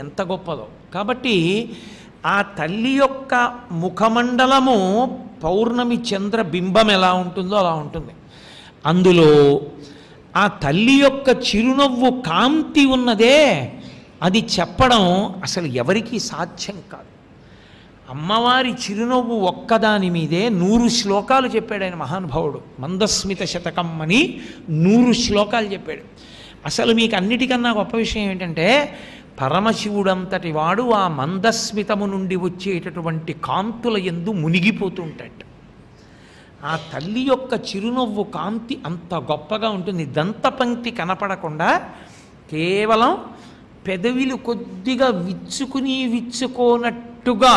ఎంత గొప్పదో. కాబట్టి ఆ తల్లి యొక్క ముఖమండలము పౌర్ణమి చంద్ర బింబం ఎలా ఉంటుందో అలా ఉంటుంది. అందులో ఆ తల్లి యొక్క చిరునవ్వు కాంతి ఉన్నదే, అది చెప్పడం అసలు ఎవరికీ సాధ్యం కాదు. అమ్మవారి చిరునవ్వు ఒక్కదాని మీదే 100 శ్లోకాలు చెప్పాడు ఆయన మహానుభావుడు. మందస్మిత శతకం అని 100 శ్లోకాలు చెప్పాడు. అసలు మీకు అన్నిటికన్నా గొప్ప విషయం ఏంటంటే పరమశివుడంతటి వాడు ఆ మందస్మితము నుండి వచ్చేటటువంటి కాంతుల యందు మునిగిపోతూ ఉంటాడు. ఆ తల్లి యొక్క చిరునవ్వు కాంతి అంత గొప్పగా ఉంటుంది. దంతపంక్తి కనపడకుండా కేవలం పెదవిలు కొద్దిగా విచ్చుకోనట్టుగా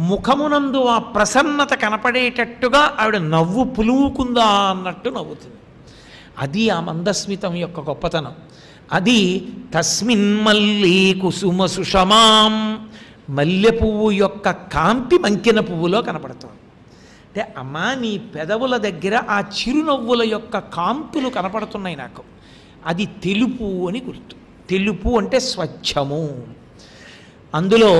ముఖమునందు ఆ ప్రసన్నత కనపడేటట్టుగా ఆవిడ నవ్వు పులువుకుందా అన్నట్టు నవ్వుతుంది. అది ఆ మందస్మితం యొక్క గొప్పతనం. అది తస్మిన్ మల్లీ కుసుమ సుషమాం, మల్లె పువ్వు యొక్క కాంతి మంకిన పువ్వులో కనపడుతుంది. అంటే అమ్మా నీ పెదవుల దగ్గర ఆ చిరునవ్వుల యొక్క కాంతులు కనపడుతున్నాయి నాకు, అది తెలుపు అని గుర్తు. తెలుపు అంటే స్వచ్ఛము. అందులో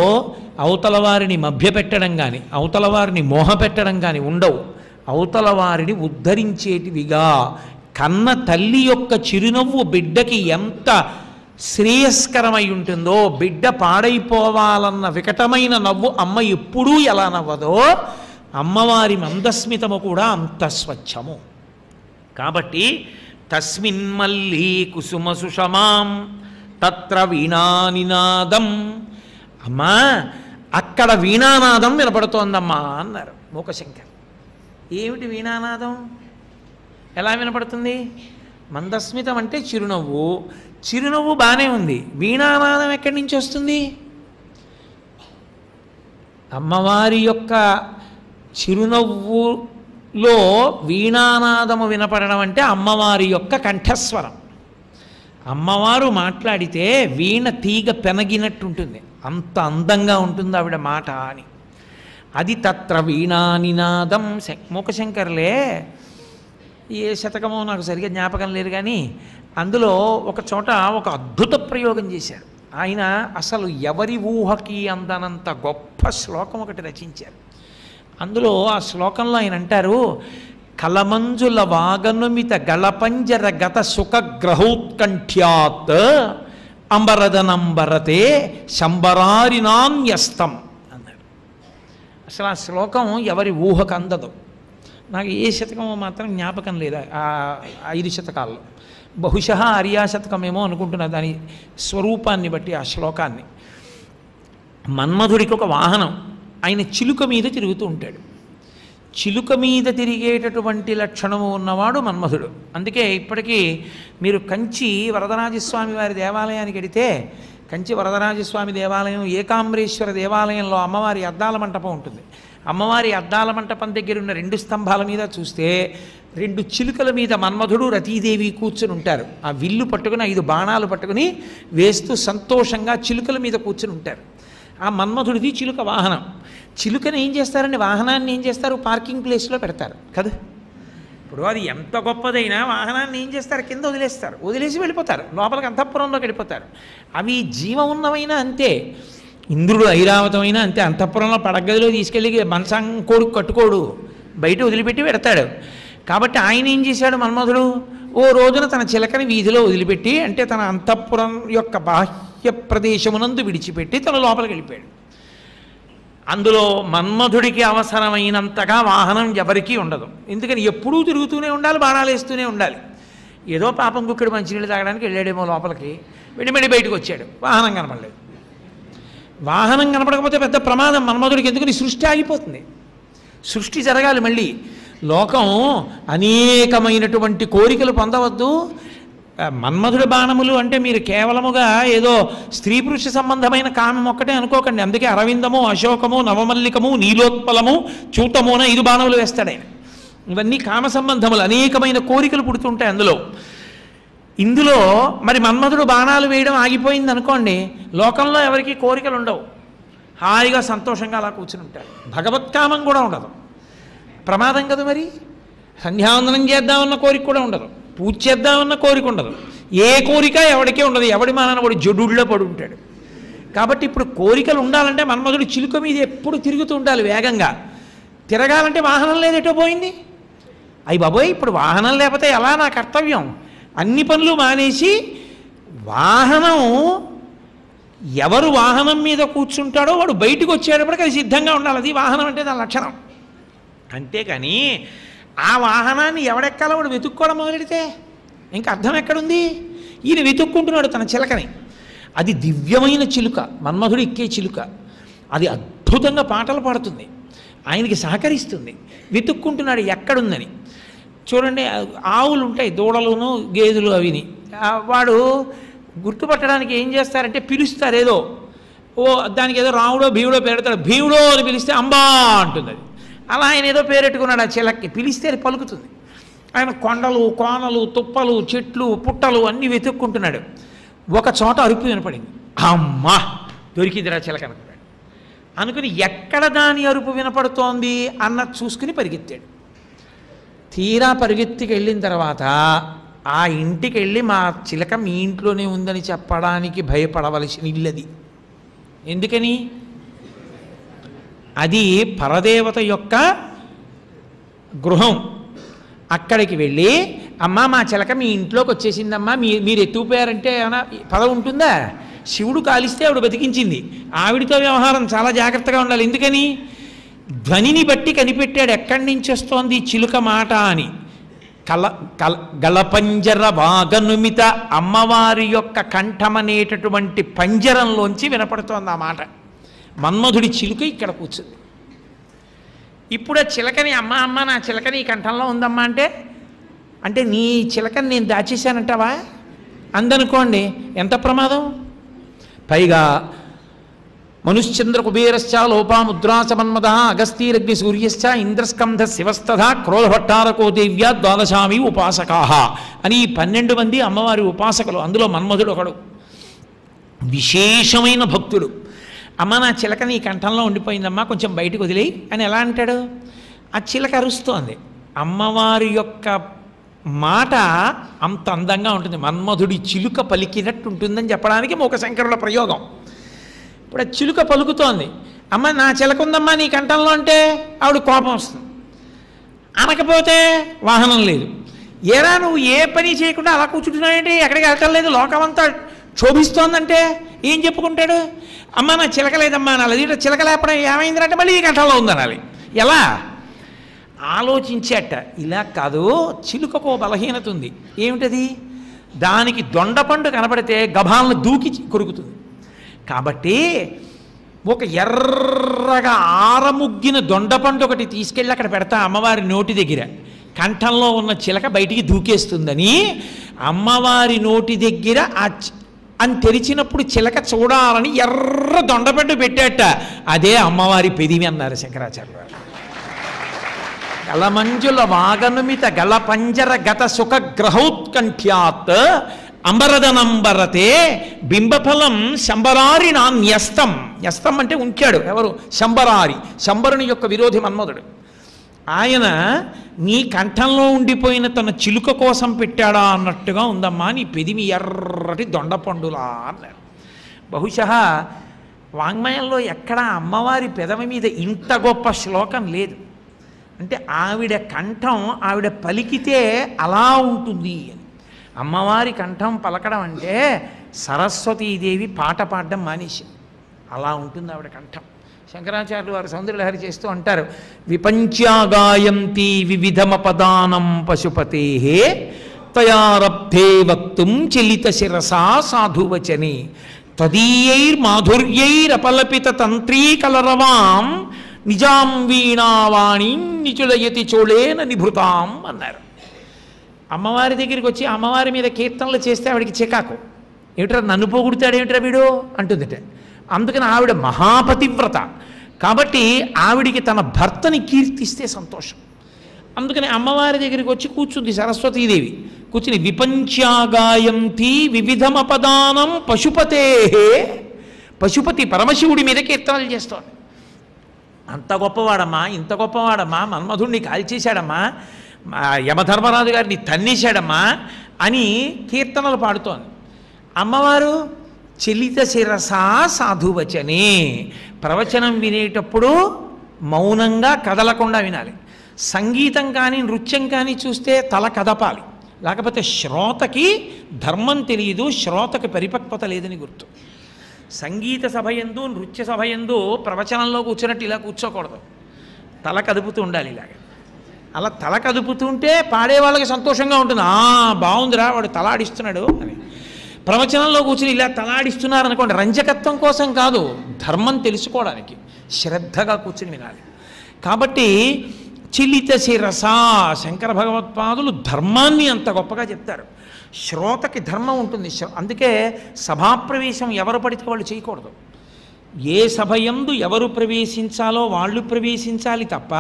అవతల వారిని మభ్యపెట్టడం కానీ అవతల వారిని మోహపెట్టడం కానీ ఉండవు. అవతల వారిని ఉద్ధరించేటివిగా కన్న తల్లి యొక్క చిరునవ్వు బిడ్డకి ఎంత శ్రేయస్కరమై ఉంటుందో, బిడ్డ పాడైపోవాలన్న వికటమైన నవ్వు అమ్మ ఎప్పుడూ ఎలా నవ్వదో అమ్మవారి మందస్మితము కూడా అంత స్వచ్ఛము. కాబట్టి తస్మిన్ మల్లీ కుసుమ సుషమాం తత్ర వీణానినాదం, అమ్మా అక్కడ వీణానాదం వినపడుతోందమ్మా అన్నారు మూకశంకర్. ఏమిటి వీణానాదం? ఎలా వినపడుతుంది? మందస్మితం అంటే చిరునవ్వు, చిరునవ్వు బాగానే ఉంది, వీణానాదం ఎక్కడి నుంచి వస్తుంది? అమ్మవారి యొక్క చిరునవ్వులో వీణానాదము వినపడడం అంటే అమ్మవారి యొక్క కంఠస్వరం. అమ్మవారు మాట్లాడితే వీణ తీగ పెనగినట్టుంటుంది, అంత అందంగా ఉంటుంది ఆవిడ మాట అని. అది తత్ర వీణానినాదం. మూకశంకర్లే ఏ శతకమో నాకు సరిగ్గా జ్ఞాపకం లేదు, కానీ అందులో ఒక చోట ఒక అద్భుత ప్రయోగం చేశారు ఆయన. అసలు ఎవరి ఊహకి అందనంత గొప్ప శ్లోకం ఒకటి రచించారు. అందులో ఆ శ్లోకంలో ఆయన అంటారు, కలమంజుల వాగనుమిత గళపంజర గత సుఖగ్రహోత్కంఠ్యాత్ అంబరదనంబరతే శంబరారినాన్యస్తం అన్నారు. అసలు ఆ శ్లోకం ఎవరి ఊహకు అందదు. నాకు ఏ శతకమో మాత్రం జ్ఞాపకం లేదా ఆ 5 శతకాల్లో. బహుశः ఆర్యాశతకమేమో అనుకుంటున్నా దాని స్వరూపాన్ని బట్టి ఆ శ్లోకాన్ని. మన్మధుడికి ఒక వాహనం, ఆయన చిలుక మీద తిరుగుతూ ఉంటాడు. చిలుక మీద తిరిగేటటువంటి లక్షణము ఉన్నవాడు మన్మధుడు. అందుకే ఇప్పటికీ మీరు కంచి వరదరాజస్వామి వారి దేవాలయానికి వెడితే, కంచి వరదరాజస్వామి దేవాలయం ఏకాంబరేశ్వర దేవాలయంలో అమ్మవారి అద్దాల మంటపం ఉంటుంది. అమ్మవారి అద్దాల మంటపం దగ్గర ఉన్న 2 స్తంభాల మీద చూస్తే 2 చిలుకల మీద మన్మధుడు రతీదేవి కూర్చుని ఉంటారు. ఆ విల్లు పట్టుకుని 5 బాణాలు పట్టుకుని వేస్తూ సంతోషంగా చిలుకల మీద కూర్చుని ఉంటారు. ఆ మన్మధుడిది చిలుక వాహనం. చిలుకని ఏం చేస్తారండి? వాహనాన్ని ఏం చేస్తారు? పార్కింగ్ ప్లేస్లో పెడతారు కదా. ఇప్పుడు అది ఎంత గొప్పదైనా వాహనాన్ని ఏం చేస్తారు? కింద వదిలేస్తారు, వదిలేసి వెళ్ళిపోతారు, లోపలికి అంతఃపురంలోకి వెళ్ళిపోతారు. అవి జీవం ఉన్నవైనా అంతే, ఇంద్రుడు ఐరావతమైనా అంతే. అంతఃపురంలో పడగదిలో తీసుకెళ్ళి మనసాం కొడుకు కట్టుకోడు, బయట వదిలిపెట్టి పెడతాడు. కాబట్టి ఆయన ఏం చేశాడు మన్మధుడు? ఓ రోజున తన చిలకని వీధిలో వదిలిపెట్టి, అంటే తన అంతఃపురం యొక్క బాహ్య ప్రదేశమునందు విడిచిపెట్టి తన లోపలికి వెళ్ళిపోయాడు. అందులో మన్మధుడికి అవసరమైనంతగా వాహనం ఎవరికీ ఉండదు. ఎందుకని ఎప్పుడూ తిరుగుతూనే ఉండాలి, బాణాలు వేస్తూనే ఉండాలి. ఏదో పాపం కుక్కడు మంచినీళ్ళు తాగడానికి వెళ్ళాడేమో లోపలికి, వెళ్ళి బయటకు వచ్చాడు, వాహనం కనపడలేదు. వాహనం కనపడకపోతే పెద్ద ప్రమాదం మన్మధుడికి. ఎందుకని? సృష్టి ఆగిపోతుంది, సృష్టి జరగాలి మళ్ళీ. లోకం అనేకమైనటువంటి కోరికలు పొందవద్దు. మన్మధుడి బాణములు అంటే మీరు కేవలముగా ఏదో స్త్రీ పురుష సంబంధమైన కామం ఒక్కటే అనుకోకండి. అందుకే అరవిందము, అశోకము, నవమల్లికము, నీలోత్పలము, చూతము అని 5 బాణములు వేస్తాడు ఆయన. ఇవన్నీ కామ సంబంధములు, అనేకమైన కోరికలు పుడుతుంటాయి అందులో. ఇందులో మరి మన్మధుడు బాణాలు వేయడం ఆగిపోయింది అనుకోండి, లోకంలో ఎవరికి కోరికలు ఉండవు, హాయిగా సంతోషంగా అలా కూర్చుని ఉంటారు. భగవత్కామం కూడా ఉండదు, ప్రమాదం కదా. మరి సంధ్యావందనం చేద్దామన్న కోరిక కూడా ఉండదు, పూజ చేద్దామన్న కోరిక ఉండదు, ఏ కోరిక ఎవరికే ఉండదు. ఎవడి మానాన వాడు జడుళ్ళో పడి ఉంటాడు. కాబట్టి ఇప్పుడు కోరికలు ఉండాలంటే మన్మధుడు చిలుక మీద ఎప్పుడు తిరుగుతూ ఉండాలి వేగంగా. తిరగాలంటే వాహనం లేదేటో పోయింది. అయ్యి బాబోయ్, ఇప్పుడు వాహనం లేకపోతే ఎలా నా కర్తవ్యం? అన్ని పనులు మానేసి వాహనం, ఎవరు వాహనం మీద కూర్చుంటాడో వాడు బయటకు వచ్చేటప్పటికి అది సిద్ధంగా ఉండాలి. అది వాహనం అంటే దాని లక్షణం. అంతేకాని ఆ వాహనాన్ని ఎవడెక్కాలో వాడు వెతుక్కోవడం మొదలెడితే ఇంకా అర్థం ఎక్కడుంది? ఈయన వెతుక్కుంటున్నాడు తన చిలకని. అది దివ్యమైన చిలుక, మన్మధుడు ఎక్కే చిలుక. అది అద్భుతంగా పాటలు పాడుతుంది, ఆయనకి సహకరిస్తుంది. వెతుక్కుంటున్నాడు ఎక్కడుందని. చూడండి, ఆవులు ఉంటాయి, దూడలును గేదెలు అవిని. వాడు గుర్తుపట్టడానికి ఏం చేస్తారంటే పిలుస్తారు ఏదో, దానికి ఏదో రాముడో భీముడో పెడతాడు. భీముడో అని పిలిస్తే అంబా అంటుంది అది. అలా ఆయన ఏదో పేరెట్టుకున్నాడు ఆ చిలక్కి. పిలిస్తే అది పలుకుతుంది. ఆయన కొండలు, కోనలు, తుప్పలు, చెట్లు, పుట్టలు అన్నీ వెతుక్కుంటున్నాడు. ఒక చోట అరుపు వినపడింది. అమ్మా, దొరికిందిరా చిలక అనుకున్నాడు. అనుకుని ఎక్కడ దాని అరుపు వినపడుతోంది అన్నది చూసుకుని పరిగెత్తాడు. తీరా పరిగెత్తికి వెళ్ళిన తర్వాత ఆ ఇంటికి వెళ్ళి మా చిలక మీ ఇంట్లోనే ఉందని చెప్పడానికి భయపడవలసిన ఇల్లది. ఎందుకని? అది పరదేవత యొక్క గృహం. అక్కడికి వెళ్ళి అమ్మ మా చిలక మీ ఇంట్లోకి వచ్చేసిందమ్మా, మీరు ఎత్తుకుపోయారంటే ఏమైనా పదవి ఉంటుందా? శివుడు కాలిస్తే ఆవిడ బతికించింది. ఆవిడితో వ్యవహారం చాలా జాగ్రత్తగా ఉండాలి. ఎందుకని? ధ్వనిని బట్టి కనిపెట్టాడు ఎక్కడి నుంచి వస్తోంది చిలుక మాట అని. గళపంజర వాగనుమిత, అమ్మవారి యొక్క కంఠమనేటటువంటి పంజరంలోంచి వినపడుతోంది ఆ మాట. మన్మధుడి చిలుక ఇక్కడ కూర్చుంది. ఇప్పుడు ఆ చిలకని అమ్మ అమ్మ నా చిలక నీ కంఠంలో ఉందమ్మా అంటే నీ చిలకని నేను దాచేశానంటావా అందనుకోండి, ఎంత ప్రమాదం. పైగా మనుశ్చంద్ర కుబేరశ్చ లోపాముద్రాచ మన్మద అగస్తీరగ్ని సూర్యశ్చ ఇంద్రస్కంధ శివస్తథ క్రోధభట్టారకో దేవ్యా ద్వాదశామి ఉపాసకాహ అని 12 మంది అమ్మవారి ఉపాసకులు. అందులో మన్మధుడు ఒకడు, విశేషమైన భక్తుడు. అమ్మ నా చిలక నీ కంఠంలో ఉండిపోయిందమ్మా, కొంచెం బయటకు వదిలేయి అని ఎలా అంటాడు? ఆ చిలక అరుస్తోంది. అమ్మవారి యొక్క మాట అంత అందంగా ఉంటుంది. మన్మధుడి చిలుక పలికినట్టు ఉంటుందని చెప్పడానికి మూకశంకరుల ప్రయోగం. ఇప్పుడు ఆ చిలుక పలుకుతోంది, అమ్మ నా చిలక ఉందమ్మా నీ కంఠంలో అంటే ఆవిడ కోపం వస్తుంది. అనకపోతే వాహనం లేదు. ఏరా నువ్వు ఏ పని చేయకుండా అలా కూర్చుంటున్నావేంటి, ఎక్కడికి వెళ్ళటం లేదు, లోకమంతా క్షోభిస్తోందంటే ఏం చెప్పుకుంటాడు? అమ్మ నా చిలక లేదమ్మా అనాలి. చిలక లేకపోతే ఏమైందంటే మళ్ళీ ఈ కంఠంలో ఉందనాలి. ఎలా ఆలోచించేట? ఇలా కాదు, చిలుకకు బలహీనత ఉంది. ఏమిటది? దానికి దొండపండు కనపడితే గభాలను దూకి కొరుకుతుంది. కాబట్టి ఒక ఎర్రగా ఆరముగ్గిన దొండపండు ఒకటి తీసుకెళ్ళి అక్కడ పెడతా అమ్మవారి నోటి దగ్గర. కంఠంలో ఉన్న చిలక బయటికి దూకేస్తుందని అమ్మవారి నోటి దగ్గర అని తెరిచినప్పుడు చిలక చూడాలని ఎర్ర దొండపండు పెట్టేట. అదే అమ్మవారి పెదివి అన్నారు శంకరాచార్య వారు. గళమంజుల వాగనుమిత గళపంజర గత సుఖ గ్రహౌత్కంఠ్యాత్ అంబరదనంబరతే బింబఫలం శంబరారి నా న్యస్తం. న్యస్తం అంటే ఉంచాడు. ఎవరు? శంబరారి. శంబరుని యొక్క విరోధి మన్మధుడు. ఆయన నీ కంఠంలో ఉండిపోయిన తన చిలుక కోసం పెట్టాడా అన్నట్టుగా ఉందమ్మా నీ పెదిమి ఎర్రటి దొండపండులా అన్నారు. బహుశా వాంగ్మయంలో ఎక్కడా అమ్మవారి పెదవి మీద ఇంత గొప్ప శ్లోకం లేదు. అంటే ఆవిడ కంఠం ఆవిడ పలికితే అలా ఉంటుంది అని. అమ్మవారి కంఠం పలకడం అంటే సరస్వతీదేవి పాట పాడడం మానేసింది, అలా ఉంటుంది ఆవిడ కంఠం. శంకరాచార్యులు వారు సౌందర్యలహరి చేస్తూ అంటారు, విపంచాగాయంతి వివిధమపదానం పశుపతే తయారబ్ధే వక్తుం చలిత శిరసా సాధువచని తదీయైర్మాధుర్యైరపలపిత తంత్రీ కలరవాం నిజాం వీణావాణి నిచులయతి చోళేన నిభృతాం అన్నారు. అమ్మవారి దగ్గరికి వచ్చి అమ్మవారి మీద కీర్తనలు చేస్తే ఆవిడికి చికాకు. ఏమిట్రా నన్ను పోగొడతాడు ఏమిట్రా వీడు అంటుందిట. అందుకని ఆవిడ మహాపతివ్రత కాబట్టి ఆవిడికి తన భర్తని కీర్తిస్తే సంతోషం. అందుకని అమ్మవారి దగ్గరికి వచ్చి కూర్చుంది సరస్వతీదేవి. కూర్చుని విపంచాగాయంతి వివిధమపదానం పశుపతే, పశుపతి పరమశివుడి మీద కీర్తనలు చేస్తోంది. అంత గొప్పవాడమ్మా, ఇంత గొప్పవాడమ్మా, మన్మధుడిని కాల్చేశాడమ్మా, యమధర్మరాజు గారిని తన్నేశాడమ్మా అని కీర్తనలు పాడుతోంది. అమ్మవారు చలిత శిరసా సాధువచనే. ప్రవచనం వినేటప్పుడు మౌనంగా కదలకుండా వినాలి. సంగీతం కానీ నృత్యం కానీ చూస్తే తల కదపాలి, లేకపోతే శ్రోతకి ధర్మం తెలియదు, శ్రోతకి పరిపక్వత లేదని గుర్తు. సంగీత సభయందు నృత్య సభయందు ప్రవచనంలో కూర్చున్నట్టు ఇలా కూర్చోకూడదు, తల కదుపుతూ ఉండాలి. ఇలాగ అలా తల కదుపుతుంటే పాడే వాళ్ళకి సంతోషంగా ఉంటుంది, బాగుందిరా వాడు తలాడిస్తున్నాడు అని. ప్రవచనంలో కూర్చుని ఇలా తలాడిస్తున్నారనుకోండి, రంజకత్వం కోసం కాదు, ధర్మం తెలుసుకోవడానికి శ్రద్ధగా కూర్చుని వినాలి. కాబట్టి చిలిత శిరస, శంకర భగవత్పాదులు ధర్మాన్ని అంత గొప్పగా చెప్తారు. శ్రోతకి ధర్మం ఉంటుంది. అందుకే సభాప్రవేశం ఎవరు పడితే వాళ్ళు చేయకూడదు. ఏ సభయందు ఎవరు ప్రవేశించాలో వాళ్ళు ప్రవేశించాలి తప్ప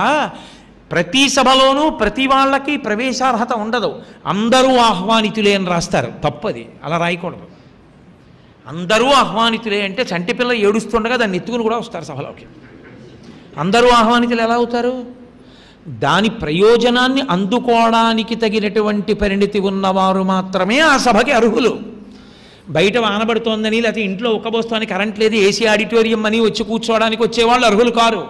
ప్రతి సభలోనూ ప్రతి వాళ్ళకి ప్రవేశార్హత ఉండదు. అందరూ ఆహ్వానితులే అని రాస్తారు, తప్పది, అలా రాయకూడదు. అందరూ ఆహ్వానితులే అంటే చంటిపిల్ల ఏడుస్తుండగా దాన్ని ఎత్తుకుని కూడా వస్తారు సభలోకి. అందరూ ఆహ్వానితులు ఎలా అవుతారు? దాని ప్రయోజనాన్ని అందుకోవడానికి తగినటువంటి పరిణితి ఉన్నవారు మాత్రమే ఆ సభకి అర్హులు. బయట వానబడుతోందని, లేకపోతే ఇంట్లో ఉక్కబోస్తోందని, కరెంట్ లేదు, ఏసీ ఆడిటోరియం అని వచ్చి కూర్చోవడానికి వచ్చేవాళ్ళు అర్హులు కారు.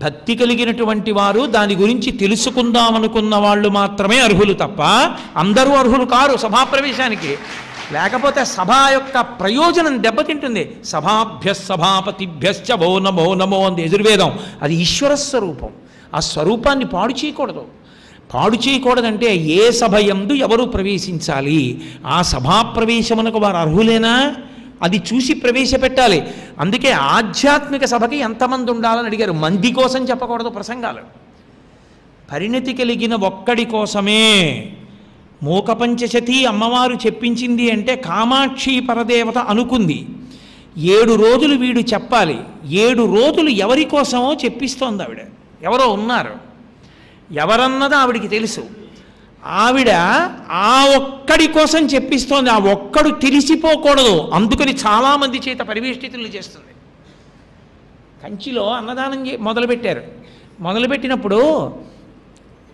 భక్తి కలిగినటువంటి వారు, దాని గురించి తెలుసుకుందామనుకున్న వాళ్ళు మాత్రమే అర్హులు తప్ప అందరూ అర్హులు కారు సభాప్రవేశానికి. లేకపోతే సభ యొక్క ప్రయోజనం దెబ్బతింటుంది. సభాభ్య సభాపతిభ్యశ్చ భో నమో నమో అంది యజుర్వేదం. అది ఈశ్వర స్వరూపం. ఆ స్వరూపాన్ని పాడు చేయకూడదు. పాడు చేయకూడదంటే ఏ సభ యందు ఎవరు ప్రవేశించాలి, ఆ సభాప్రవేశమునకు వారు అర్హులేనా అది చూసి ప్రవేశపెట్టాలి. అందుకే ఆధ్యాత్మిక సభకి ఎంతమంది ఉండాలని అడిగారు. మంది కోసం చెప్పకూడదు ప్రసంగాలు. పరిణతి కలిగిన ఒక్కడి కోసమే. మూకపంచశతి అమ్మవారు చెప్పించింది అంటే కామాక్షి పరదేవత అనుకుంది. 7 రోజులు వీడు చెప్పాలి. 7 రోజులు ఎవరి కోసమో చెప్పిస్తోంది ఆవిడ. ఎవరో ఉన్నారు, ఎవరన్నది ఆవిడికి తెలుసు. ఆవిడ ఆ ఒక్కడి కోసం చెప్పిస్తోంది. ఆ ఒక్కడు తెలిసిపోకూడదు, అందుకని చాలామంది చేత పరివేష్టితులు చేస్తుంది. కంచిలో అన్నదానం మొదలుపెట్టారు. మొదలుపెట్టినప్పుడు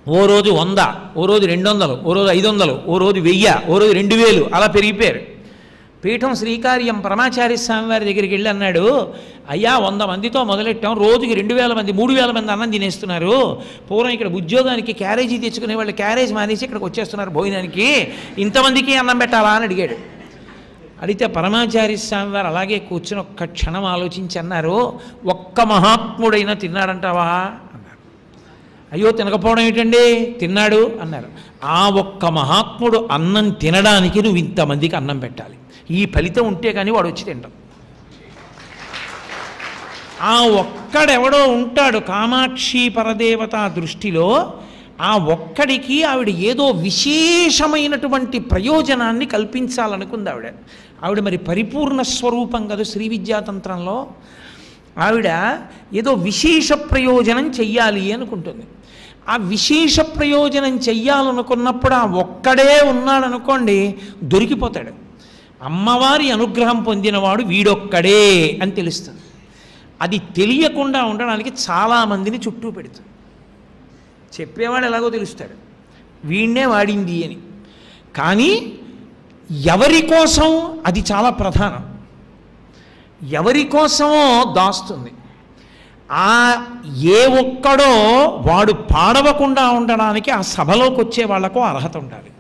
ఓ రోజు 100, ఓ రోజు 200, ఓ రోజు 500, ఓ రోజు 1000, ఓ రోజు 2000 అలా పెరిగిపోయారు. పీఠం శ్రీకార్యం పరమాచార్య స్వామి వారి దగ్గరికి వెళ్ళి అన్నాడు, అయ్యా 100 మందితో మొదలెట్టాం, రోజుకి 2000 మంది 3000 మంది అన్నం తినేస్తున్నారు. పూర్వం ఇక్కడ ఉద్యోగానికి క్యారేజీ తెచ్చుకునే వాళ్ళు క్యారేజ్ మానేసి ఇక్కడికి వచ్చేస్తున్నారు భోజనానికి, ఇంతమందికి అన్నం పెట్టాలా అని అడిగాడు. అడిగితే పరమాచార్య స్వామి వారు అలాగే కూర్చుని ఒక్క క్షణం ఆలోచించి అన్నారు, ఒక్క మహాత్ముడైనా తిన్నాడంటావా అన్నారు. అయ్యో తినకపోవడం ఏంటండి, తిన్నాడు అన్నారు. ఆ ఒక్క మహాత్ముడు అన్నం తినడానికి నువ్వు ఇంతమందికి అన్నం పెట్టాలి. ఈ ఫలితం ఉంటే కానీ వాడు వచ్చి తింటాం. ఆ ఒక్కడెవడో ఉంటాడు కామాక్షి పరదేవత దృష్టిలో. ఆ ఒక్కడికి ఆవిడ ఏదో విశేషమైనటువంటి ప్రయోజనాన్ని కల్పించాలనుకుంది ఆవిడ. ఆవిడ మరి పరిపూర్ణ స్వరూపం కదా శ్రీ విద్యాతంత్రంలో. ఆవిడ ఏదో విశేష ప్రయోజనం చెయ్యాలి అనుకుంటుంది. ఆ విశేష ప్రయోజనం చెయ్యాలనుకున్నప్పుడు ఆ ఒక్కడే ఉన్నాడనుకోండి, దొరికిపోతాడు. అమ్మవారి అనుగ్రహం పొందినవాడు వీడొక్కడే అని తెలుస్తుంది. అది తెలియకుండా ఉండడానికి చాలామందిని చుట్టూ పెడుతుంది. చెప్పేవాడు ఎలాగో తెలుస్తాడు, వీణ్ణే వాడింది అని. కానీ ఎవరి కోసం అది చాలా ప్రధానం. ఎవరి కోసమో దాస్తుంది. ఆ ఏ ఒక్కడో వాడు పాడవకుండా ఉండడానికి ఆ సభలోకి వచ్చే వాళ్లకు అర్హత ఉండాలి.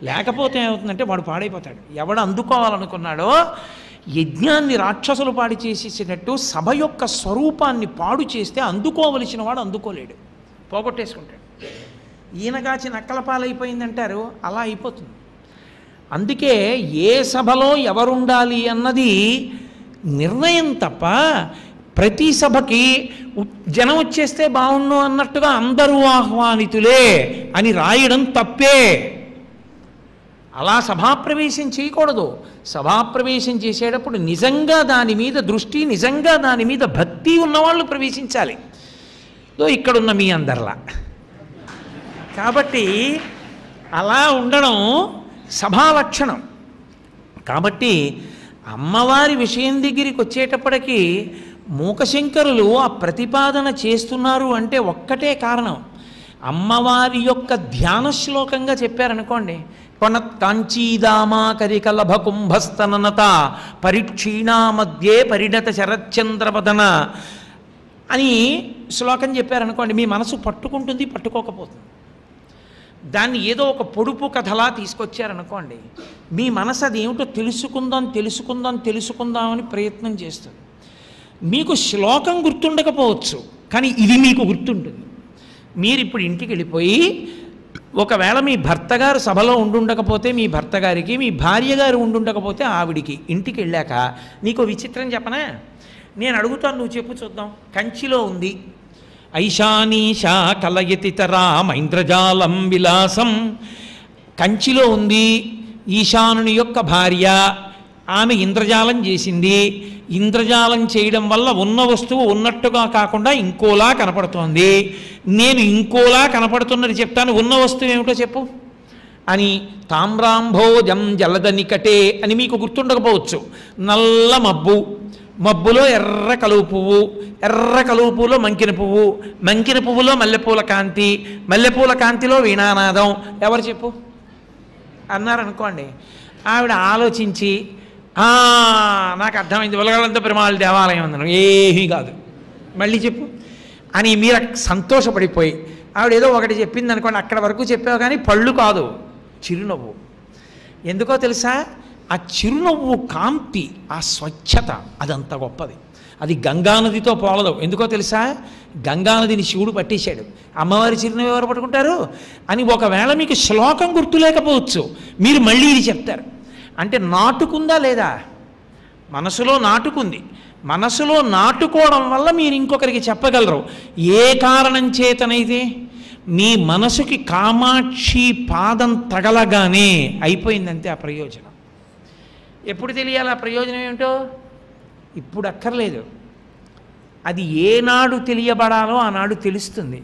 లేకపోతే ఏమవుతుందంటే వాడు పాడైపోతాడు. ఎవడు అందుకోవాలనుకున్నాడో యజ్ఞాన్ని రాక్షసులు పాడి చేసేసినట్టు సభ యొక్క స్వరూపాన్ని పాడు చేస్తే అందుకోవలసిన వాడు అందుకోలేడు, పోగొట్టేసుకుంటాడు. ఈయనగాచి నక్కల పాలైపోయిందంటారు, అలా అయిపోతుంది. అందుకే ఏ సభలో ఎవరుండాలి అన్నది నిర్ణయం తప్ప ప్రతి సభకి జనం వచ్చేస్తే బాగుండు అన్నట్టుగా అందరూ ఆహ్వానితులే అని రాయడం తప్పే. అలా సభాప్రవేశం చేయకూడదు. సభాప్రవేశం చేసేటప్పుడు నిజంగా దాని మీద దృష్టి, నిజంగా దాని మీద భక్తి ఉన్నవాళ్ళు ప్రవేశించాలి. ఇక్కడున్న మీ అందరిలా. కాబట్టి అలా ఉండడం సభా లక్షణం. కాబట్టి అమ్మవారి విషయం దగ్గరికి వచ్చేటప్పటికీ మూకశంకరులు ఆ ప్రతిపాదన చేస్తున్నారు అంటే ఒక్కటే కారణం, అమ్మవారి యొక్క ధ్యాన శ్లోకంగా చెప్పారనుకోండి, త్వనత్ కాంచీదామాకరికలభ కుంభస్తననత పరిక్షీణా మధ్యే పరిణత శరచంద్రవదన అని శ్లోకం చెప్పారనుకోండి, మీ మనసు పట్టుకుంటుంది, పట్టుకోకపోతుంది. దాన్ని ఏదో ఒక పొడుపు కథలా తీసుకొచ్చారనుకోండి, మీ మనసు అది ఏమిటో తెలుసుకుందామని ప్రయత్నం చేస్తుంది. మీకు శ్లోకం గుర్తుండకపోవచ్చు, కానీ ఇది మీకు గుర్తుంటుంది. మీరు ఇప్పుడు ఇంటికి వెళ్ళిపోయి ఒకవేళ మీ భర్త గారు సభలో ఉండుండకపోతే మీ భర్త గారికి, మీ భార్య గారు ఉండుండకపోతే ఆవిడికి, ఇంటికి వెళ్ళాక నీకు విచిత్రం చెప్పనా? నేను అడుగుతాను, నువ్వు చెప్పు చూద్దాం. కంచిలో ఉంది, ఐశానీషా కలయతితరా మైంద్రజాలం విలాసం. కంచిలో ఉంది, ఈశానుని యొక్క భార్య, ఆమె ఇంద్రజాలం చేసింది. ఇంద్రజాలం చేయడం వల్ల ఉన్న వస్తువు ఉన్నట్టుగా కాకుండా ఇంకోలా కనపడుతోంది. నేను ఇంకోలా కనపడుతున్నది చెప్తాను, ఉన్న వస్తువు ఏమిటో చెప్పు అని. తామ్రాంభోజం జలద నికటే అని మీకు గుర్తుండకపోవచ్చు. నల్ల మబ్బు, మబ్బులో ఎర్ర కలువ పువ్వు, ఎర్ర కలువ పువ్వులో మంకిన పువ్వు, మంకిన పువ్వులో మల్లెపూల కాంతి, మల్లెపూల కాంతిలో వీణానాదం. ఎవరు చెప్పు అన్నారనుకోండి, ఆవిడ ఆలోచించి నాకు అర్థమైంది, ఉలగలంత పెరుమాళ్ దేవాలయం అందరం ఏమీ కాదు, మళ్ళీ చెప్పు అని మీరు సంతోషపడిపోయి, ఆవిడ ఏదో ఒకటి చెప్పింది అనుకోండి, అక్కడ వరకు చెప్పావు కానీ పళ్ళు కాదు, చిరునవ్వు. ఎందుకో తెలుసా? ఆ చిరునవ్వు కాంతి, ఆ స్వచ్ఛత అదంత గొప్పది. అది గంగానదితో పోలదు. ఎందుకో తెలుసా? గంగానదిని శివుడు పట్టేశాడు, అమ్మవారి చిరునవ్వు ఎవరు పట్టుకుంటారు అని. ఒకవేళ మీకు శ్లోకం గుర్తులేకపోవచ్చు, మీరు మళ్ళీ ఇది చెప్తారు. అంటే నాటుకుందా లేదా? మనసులో నాటుకుంది. మనసులో నాటుకోవడం వల్ల మీరు ఇంకొకరికి చెప్పగలరు. ఏ కారణం చేతనైతే మీ మనసుకి కామాక్షి పాదం తగలగానే అయిపోయిందంతే ఆ ప్రయోజనం. ఎప్పుడు తెలియాలి ఆ ప్రయోజనం ఏమిటో? ఇప్పుడు అక్కర్లేదు. అది ఏనాడు తెలియబడాలో ఆనాడు తెలుస్తుంది.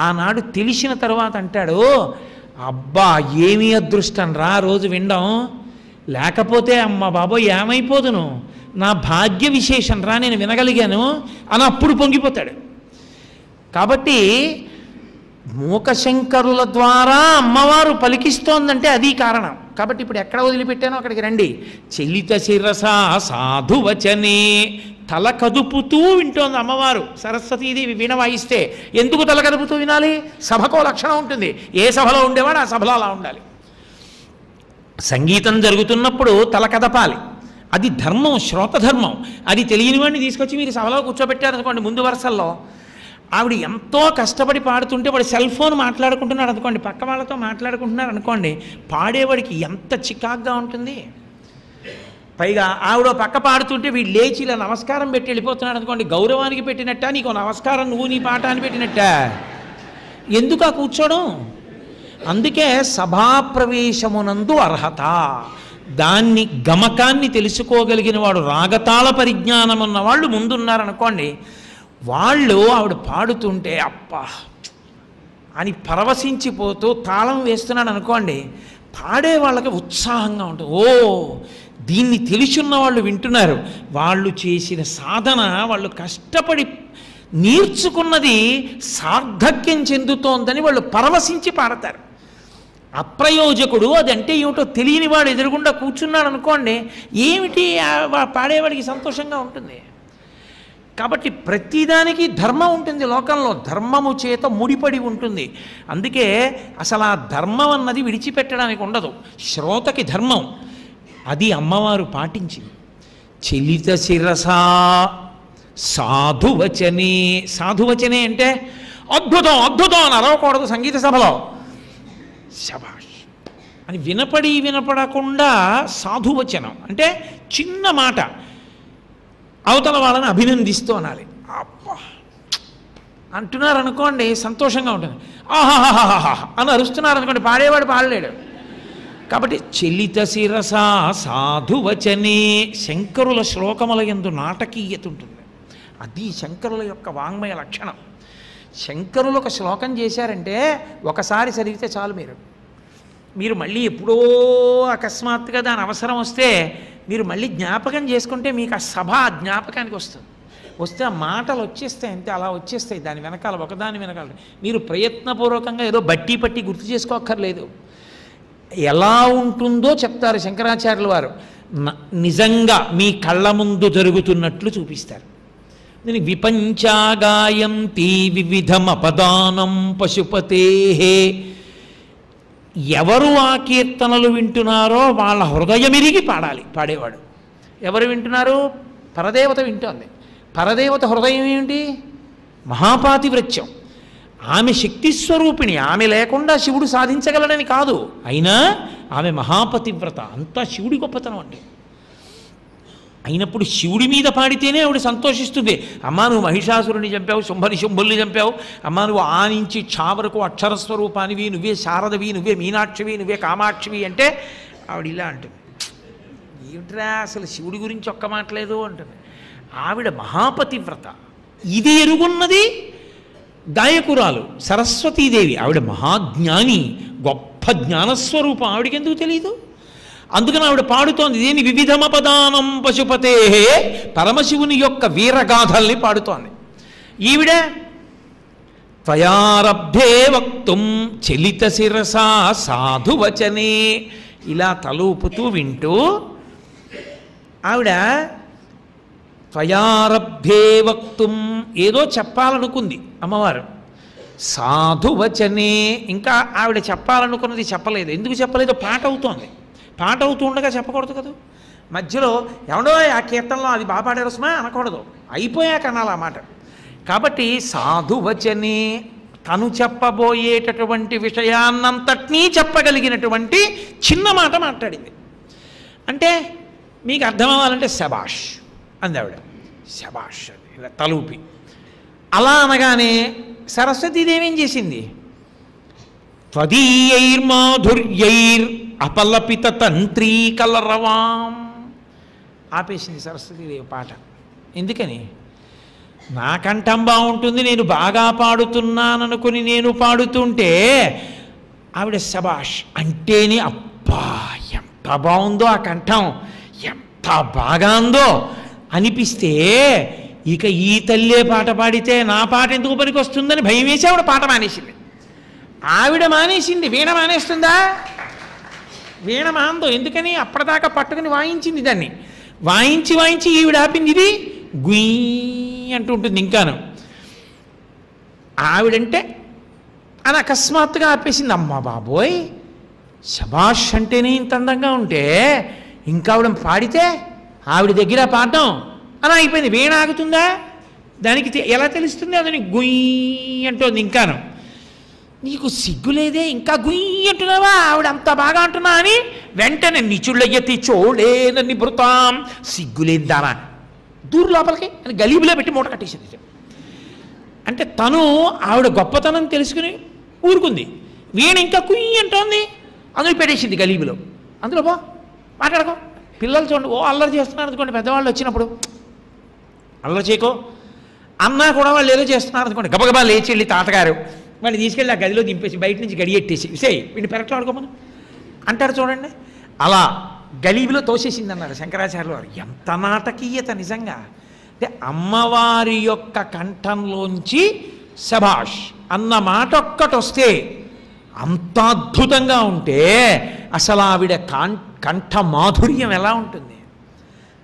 ఆనాడు తెలిసిన తర్వాత అంటాడు, అబ్బా ఏమీ అదృష్టం రా రోజు వినడం, లేకపోతే అమ్మ బాబోయ్ ఏమైపోదును, నా భాగ్య విశేషం రా నేను వినగలిగాను అని అప్పుడు పొంగిపోతాడు. కాబట్టి మూకశంకరుల ద్వారా అమ్మవారు పలికిస్తోందంటే అది కారణం. కాబట్టి ఇప్పుడు ఎక్కడ వదిలిపెట్టానో అక్కడికి రండి. చలిత శిరస సాధువచనే, తల కదుపుతూ వింటోంది అమ్మవారు. సరస్వతీదేవి వీణ వాయిస్తే ఎందుకు తల కదుపుతూ వినాలి? సభకో లక్షణం ఉంటుంది. ఏ సభలో ఉండేవాడు ఆ సభలో అలా ఉండాలి. సంగీతం జరుగుతున్నప్పుడు తల కదపాలి, అది ధర్మం, శ్రోతధర్మం. అది తెలియని వాడిని తీసుకొచ్చి మీరు సభలో కూర్చోబెట్టారనుకోండి ముందు వరుసల్లో, ఆవిడ ఎంతో కష్టపడి పాడుతుంటే వాడు సెల్ ఫోన్ మాట్లాడుకుంటున్నాడు అనుకోండి, పక్క వాళ్ళతో మాట్లాడుకుంటున్నారు అనుకోండి, పాడేవాడికి ఎంత చికాగ్గా ఉంటుంది. పైగా ఆవిడ పక్క పాడుతుంటే వీడు లేచి ఇలా నమస్కారం పెట్టి వెళ్ళిపోతున్నాడు అనుకోండి, గౌరవానికి పెట్టినట్ట, నీకు నమస్కారం నువ్వు నీ పాట అని పెట్టినట్ట. ఎందుకు ఆ కూర్చోవడం? అందుకే సభాప్రవేశమునందు అర్హత. దాన్ని గమకాన్ని తెలుసుకోగలిగిన వాడు, రాగతాళ పరిజ్ఞానం ఉన్న వాళ్ళు ముందున్నారనుకోండి, వాళ్ళు ఆవిడ పాడుతుంటే అప్పా అని పరవశించిపోతూ తాళం వేస్తున్నాడు అనుకోండి, పాడే వాళ్ళకి ఉత్సాహంగా ఉంటుంది. ఓ దీన్ని తెలిసున్న వాళ్ళు వింటున్నారు, వాళ్ళు చేసిన సాధన, వాళ్ళు కష్టపడి నేర్చుకున్నది సార్థక్యం చెందుతోందని వాళ్ళు పరవశించి పాడతారు. అప్రయోజకుడు అదంటే ఏమిటో తెలియని వాడు ఎదురుగుండా కూర్చున్నాడు అనుకోండి, ఏమిటి పాడేవాడికి సంతోషంగా ఉంటుంది. కాబట్టి ప్రతిదానికి ధర్మం ఉంటుంది లోకంలో, ధర్మము చేత ముడిపడి ఉంటుంది. అందుకే అసలు ఆ ధర్మం అన్నది విడిచిపెట్టడానికి ఉండదు. శ్రోతకి ధర్మం అది అమ్మవారు పాటించింది. చలిత శిరసా సాధువచనే. సాధువచనే అంటే అద్భుతం అద్భుతం అని అరవకూడదు సంగీత సభలో, శభాష్ అని వినపడకుండా సాధువచనం అంటే చిన్న మాట అవతల వాళ్ళని అభినందిస్తూ అనాలి. అబ్బా అంటున్నారు అనుకోండి, సంతోషంగా ఉంటుంది. ఆహాహాహా అని అరుస్తున్నారు అనుకోండి, పాడేవాడు పాడలేడు. కాబట్టి చలిత శిరస సాధువచనే. శంకరుల శ్లోకముల యందు నాటకీయత ఉంటుంది. అది శంకరుల యొక్క వాంగ్మయ లక్షణం. శంకరులు ఒక శ్లోకం చేశారంటే ఒకసారి చదివితే చాలు, మీరు మళ్ళీ ఎప్పుడో అకస్మాత్తుగా దాని అవసరం వస్తే మీరు మళ్ళీ జ్ఞాపకం చేసుకుంటే మీకు ఆ సభ జ్ఞాపకానికి వస్తే ఆ మాటలు వచ్చేస్తాయి, అంతే అలా వచ్చేస్తాయి. దాని వెనకాల ఒకదాని వెనకాల మీరు ప్రయత్నపూర్వకంగా ఏదో బట్టి పట్టి గుర్తు చేసుకోక్కర్లేదు. ఎలా ఉంటుందో చెప్తారు శంకరాచార్యుల వారు. నిజంగా మీ కళ్ళ ముందు జరుగుతున్నట్లు చూపిస్తారు. దీని విపంచాగాయంతి వివిధమపదానం పశుపతే. ఎవరు ఆ కీర్తనలు వింటున్నారో వాళ్ళ హృదయమిరిగి పాడేవాడు. ఎవరు వింటున్నారు? పరదేవత వింటోంది. పరదేవత హృదయం ఏమిటి? మహాపాతివ్రత్యం. ఆమె శక్తిస్వరూపిణి. ఆమె లేకుండా శివుడు సాధించగలడని కాదు, అయినా ఆమె మహాపతివ్రత. అంతా శివుడి గొప్పతనం అండి. అయినప్పుడు శివుడి మీద పాడితేనే ఆవిడ సంతోషిస్తుంది. అమ్మా నువ్వు మహిషాసురుని చంపావు, శుంభుల్ని చంపావు, అమ్మా నువ్వు ఆ నుంచి ఛా వరకు అక్షరస్వరూపానివి, నువ్వే శారదవి, నువ్వే మీనాక్షివి, నువ్వే కామాక్షివి అంటే ఆవిడ ఇలా అంటుంది, ఏమిట్రా అసలు శివుడి గురించి ఒక్క మాటలేదు అంటుంది. ఆవిడ మహాపతివ్రత. ఇది ఎరుగున్నది గాయకురాలు సరస్వతీదేవి. ఆవిడ మహాజ్ఞాని, గొప్ప జ్ఞానస్వరూపం. ఆవిడకి ఎందుకు తెలియదు? అందుకని ఆవిడ పాడుతోంది. దేని? వివిధమపదానం పశుపతే. పరమశివుని యొక్క వీరగాథల్ని పాడుతోంది. ఈవిడ త్వయారబ్ధే వక్తుం చలిత శిరసా సాధువచనే, ఇలా తలూపుతూ వింటూ ఆవిడ త్వయారబ్ధే వక్తుం ఏదో చెప్పాలనుకుంది అమ్మవారు. సాధువచనే, ఇంకా ఆవిడ చెప్పాలనుకున్నది చెప్పలేదు. ఎందుకు చెప్పలేదో? పాట అవుతోంది. పాట అవుతూ ఉండగా చెప్పకూడదు కదా. మధ్యలో ఎవడో ఆ కీర్తనలో అది బాగా పాడారు సుమా అనకూడదు, అయిపోయాక అనాలి ఆ మాట. కాబట్టి సాధువచనే, తను చెప్పబోయేటటువంటి విషయాన్నంతటినీ చెప్పగలిగినటువంటి చిన్న మాట మాట్లాడింది. అంటే మీకు అర్థం అవ్వాలంటే శబాష్ అంది ఆవిడ. శబాష్ అని ఇలా తలూపి. అలా అనగానే సరస్వతీదేవి ఏం చేసింది? త్వదీయైర్మాధుర్యైర్ అపలపిత తంత్రీ కలరవాం, ఆపేసింది సరస్వతీదేవి పాట. ఎందుకని? నా కంఠం బాగుంటుంది, నేను బాగా పాడుతున్నాననుకుని నేను పాడుతుంటే ఆవిడ శబాష్ అంటేనే అబ్బా ఎంత బాగుందో ఆ కంఠం, ఎంత బాగా ఉందో అనిపిస్తే ఇక ఈ తల్లే పాట పాడితే నా పాట ఎందుకు పనికి వస్తుందని భయం వేసి ఆవిడ పాట మానేసింది. ఆవిడ మానేసింది, వీణ మానేస్తుందా? వీణ మాందో. ఎందుకని? అప్పటిదాకా పట్టుకుని వాయించింది, దాన్ని వాయించి వాయించి ఈవిడ ఆపింది. ఇది గుయ్ అంటూ ఉంటుంది. ఇంకాను ఆవిడంటే అని అకస్మాత్తుగా ఆపేసింది. అమ్మా బాబోయ్, శబాష్ అంటేనే ఇంత అందంగా ఉంటే ఇంకా ఆవిడ పాడితే ఆవిడ దగ్గర పాడడం అని అయిపోయింది. వీణ ఆగుతుందా? దానికి ఎలా తెలుస్తుంది? అదని గుయ్ అంటుంది. ఇంకాను నీకు సిగ్గులేదే, ఇంకా గుయ్యి అంటున్నావా? ఆవిడ అంత బాగా అంటున్నా అని వెంటనే నిచుళ్ళయ్యతి చోళేనని భృతాం, సిగ్గులేదానా దూరు లోపలికి అని గలీబులో పెట్టి మూట కట్టేసింది. అంటే తను ఆవిడ గొప్పతనం తెలుసుకుని ఊరుకుంది. వీణ ఇంకా కుయ్యి అంటోంది, అందులో పెట్టేసింది గలీబులో. అందులో పో మాట్లాడుకో. పిల్లలు చూడండి, ఓ అల్లరి చేస్తున్నారు అనుకోండి, పెద్దవాళ్ళు వచ్చినప్పుడు అల్లరి చేయకో అన్నా కూడా వాళ్ళు ఏదో చేస్తున్నారు అనుకోండి, గబగబా లేచి వెళ్ళి తాతగారు వాడిని తీసుకెళ్ళి ఆ గదిలో దింపేసి బయట నుంచి గడియెట్టేసి విసేయి వీడిని పెరట్లో ఆడుకోమని అంటారు చూడండి. అలా గలీబులో తోసేసింది అన్నారు శంకరాచార్యులు వారు. ఎంత నాటకీయత నిజంగా! అంటే అమ్మవారి యొక్క కంఠంలోంచి శభాష్ అన్న మాట ఒక్కటి వస్తే అంత అద్భుతంగా ఉంటే అసలు ఆవిడ కంఠ మాధుర్యం ఎలా ఉంటుంది,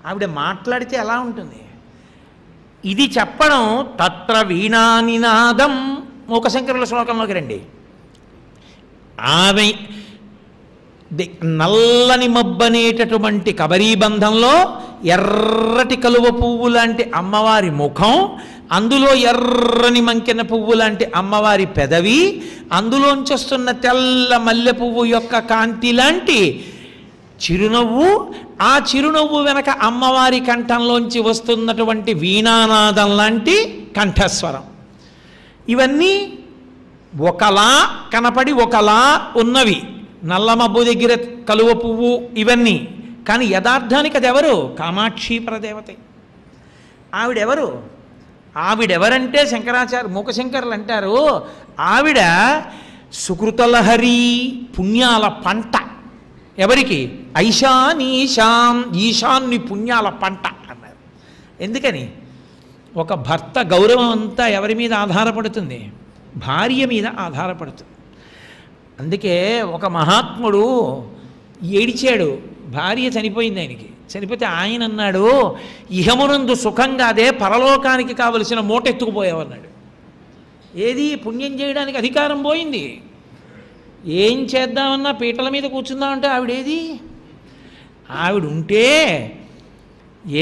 ఆవిడ మాట్లాడితే ఎలా ఉంటుంది? ఇది చెప్పడం తత్ర వీణానినాదం. మూకశంకరుల శ్లోకంలోకి రండి. ఆమె నల్లని మబ్బనేటటువంటి కబరీబంధంలో ఎర్రటి కలువ పువ్వు లాంటి అమ్మవారి ముఖం, అందులో ఎర్రని మంకెన పువ్వు లాంటి అమ్మవారి పెదవి, అందులోంచి వస్తున్న తెల్ల మల్లె పువ్వు యొక్క కాంతి లాంటి చిరునవ్వు, ఆ చిరునవ్వు వెనక అమ్మవారి కంఠంలోంచి వస్తున్నటువంటి వీణానాదం లాంటి కంఠస్వరం. ఇవన్నీ ఒకలా కనపడి ఒకలా ఉన్నవి. నల్లమబ్బు దగ్గర కలువ పువ్వు ఇవన్నీ. కానీ యథార్థానికి అది ఎవరు? కామాక్షి పరదేవతే. ఆవిడెవరు? ఆవిడెవరంటే శంకరాచార్య మూకశంకరులు అంటారు, ఆవిడ సుకృతలహరి పుణ్యాల పంట. ఎవరికి? ఐశానీశాం, ఈశాన్ని పుణ్యాల పంట అన్నారు. ఎందుకని? ఒక భర్త గౌరవం అంతా ఎవరి మీద ఆధారపడుతుంది? భార్య మీద ఆధారపడుతుంది. అందుకే ఒక మహాత్ముడు ఏడిచాడు, భార్య చనిపోయింది ఆయనకి. చనిపోతే ఆయన అన్నాడు, ఇహమునందు సుఖంగా అదే పరలోకానికి కావలసిన మూట ఎత్తుకుపోయావన్నాడు. ఏది పుణ్యం చేయడానికి అధికారం పోయింది. ఏం చేద్దామన్నా పీటల మీద కూర్చుందామంటే ఆవిడేది, ఆవిడ ఉంటే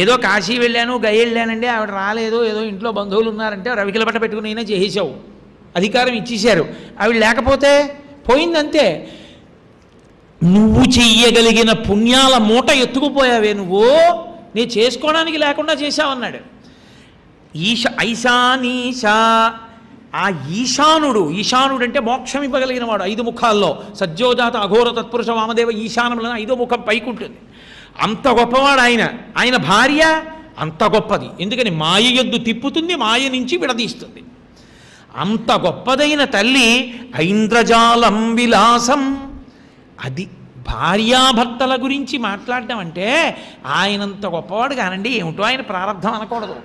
ఏదో కాశీ వెళ్ళాను గయ వెళ్ళానండి, ఆవిడ రాలేదు, ఏదో ఇంట్లో బంధువులు ఉన్నారంటే రవికిల పట్ట పెట్టుకుని అయినా చేసేసావు, అధికారం ఇచ్చేశారు. ఆవిడ లేకపోతే పోయిందంతే. నువ్వు చెయ్యగలిగిన పుణ్యాల మూట ఎత్తుకుపోయావే నువ్వు, నీ చేసుకోవడానికి లేకుండా చేశావన్నాడు. ఐశానీశా, ఆ ఈశానుడు అంటే మోక్షం ఇవ్వగలిగిన వాడు. 5 ముఖాల్లో సజ్జోజాత అఘోర తత్పురుష వామదేవ ఈశానములను 5వ ముఖం పైకి ఉంటుంది. అంత గొప్పవాడు ఆయన. ఆయన భార్య అంత గొప్పది, ఎందుకని మాయ యొద్దు తిప్పుతుంది, మాయ నుంచి విడదీస్తుంది. అంత గొప్పదైన తల్లి ఐంద్రజాలం విలాసం. అది భార్యాభర్తల గురించి మాట్లాడటం అంటే ఆయనంత గొప్పవాడు కానండి, ఏమిటో ఆయన ప్రారంధం అనకూడదు.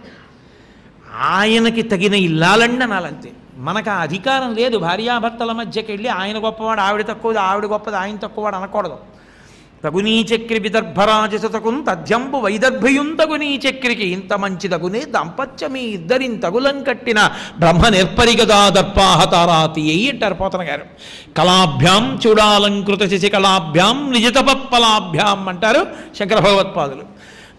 ఆయనకి తగిన ఇల్లాలండి అనాలంతే. మనకు ఆ అధికారం లేదు భార్యాభర్తల మధ్యకి వెళ్ళి ఆయన గొప్పవాడు ఆవిడ తక్కువది, ఆవిడ గొప్పది ఆయన తక్కువవాడు అనకూడదు. తగునీ చక్రి విదర్భరాజసతకున్ తథ్యంబు వైదర్భయుం తగునీ చక్రికి ఇంత మంచి తగునే దాంపత్యమీ ఇద్దరిని తగులం కట్టిన బ్రహ్మ నిర్పరిగదా దర్పాహతారాతి అంటారు పోతన గారు. కళాభ్యాం చూడాలంకృత శశికళాభ్యాం నిజతపప్పలాభ్యాం అంటారు శంకర భగవత్పాదులు.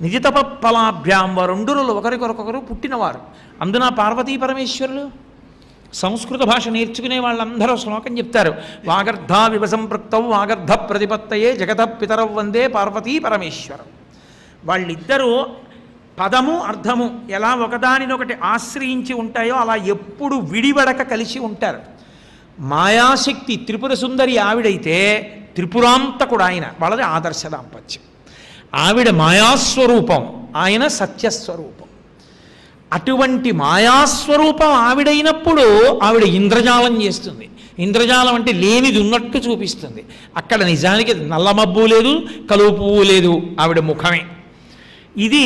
నిజతపప్పలాభ్యాం వారుండురులు ఒకరికొరకొకరు పుట్టినవారు. అందున పార్వతీ పరమేశ్వరులు. సంస్కృత భాష నేర్చుకునే వాళ్ళందరూ శ్లోకం చెప్తారు. వాగర్ధ వివసంపృక్తౌ వాగర్ధ ప్రతిపత్తయే జగత పితరౌ వందే పార్వతీ పరమేశ్వరం. వాళ్ళిద్దరూ పదము అర్థము ఎలా ఒకదానినొకటి ఆశ్రయించి ఉంటాయో అలా ఎప్పుడు విడివడక కలిసి ఉంటారు. మాయాశక్తి త్రిపుర సుందరి ఆవిడైతే త్రిపురాంతకుడు ఆయన. వాళ్ళది ఆదర్శ దాంపత్యం. ఆవిడ మాయాస్వరూపం, ఆయన సత్యస్వరూపం. అటువంటి మాయాస్వరూపం ఆవిడైనప్పుడు ఆవిడ ఇంద్రజాలం చేస్తుంది. ఇంద్రజాలం అంటే లేనిది ఉన్నట్టు చూపిస్తుంది. అక్కడ నిజానికి నల్లమబ్బు లేదు, కలువు పువ్వు లేదు, ఆవిడ ముఖమే. ఇది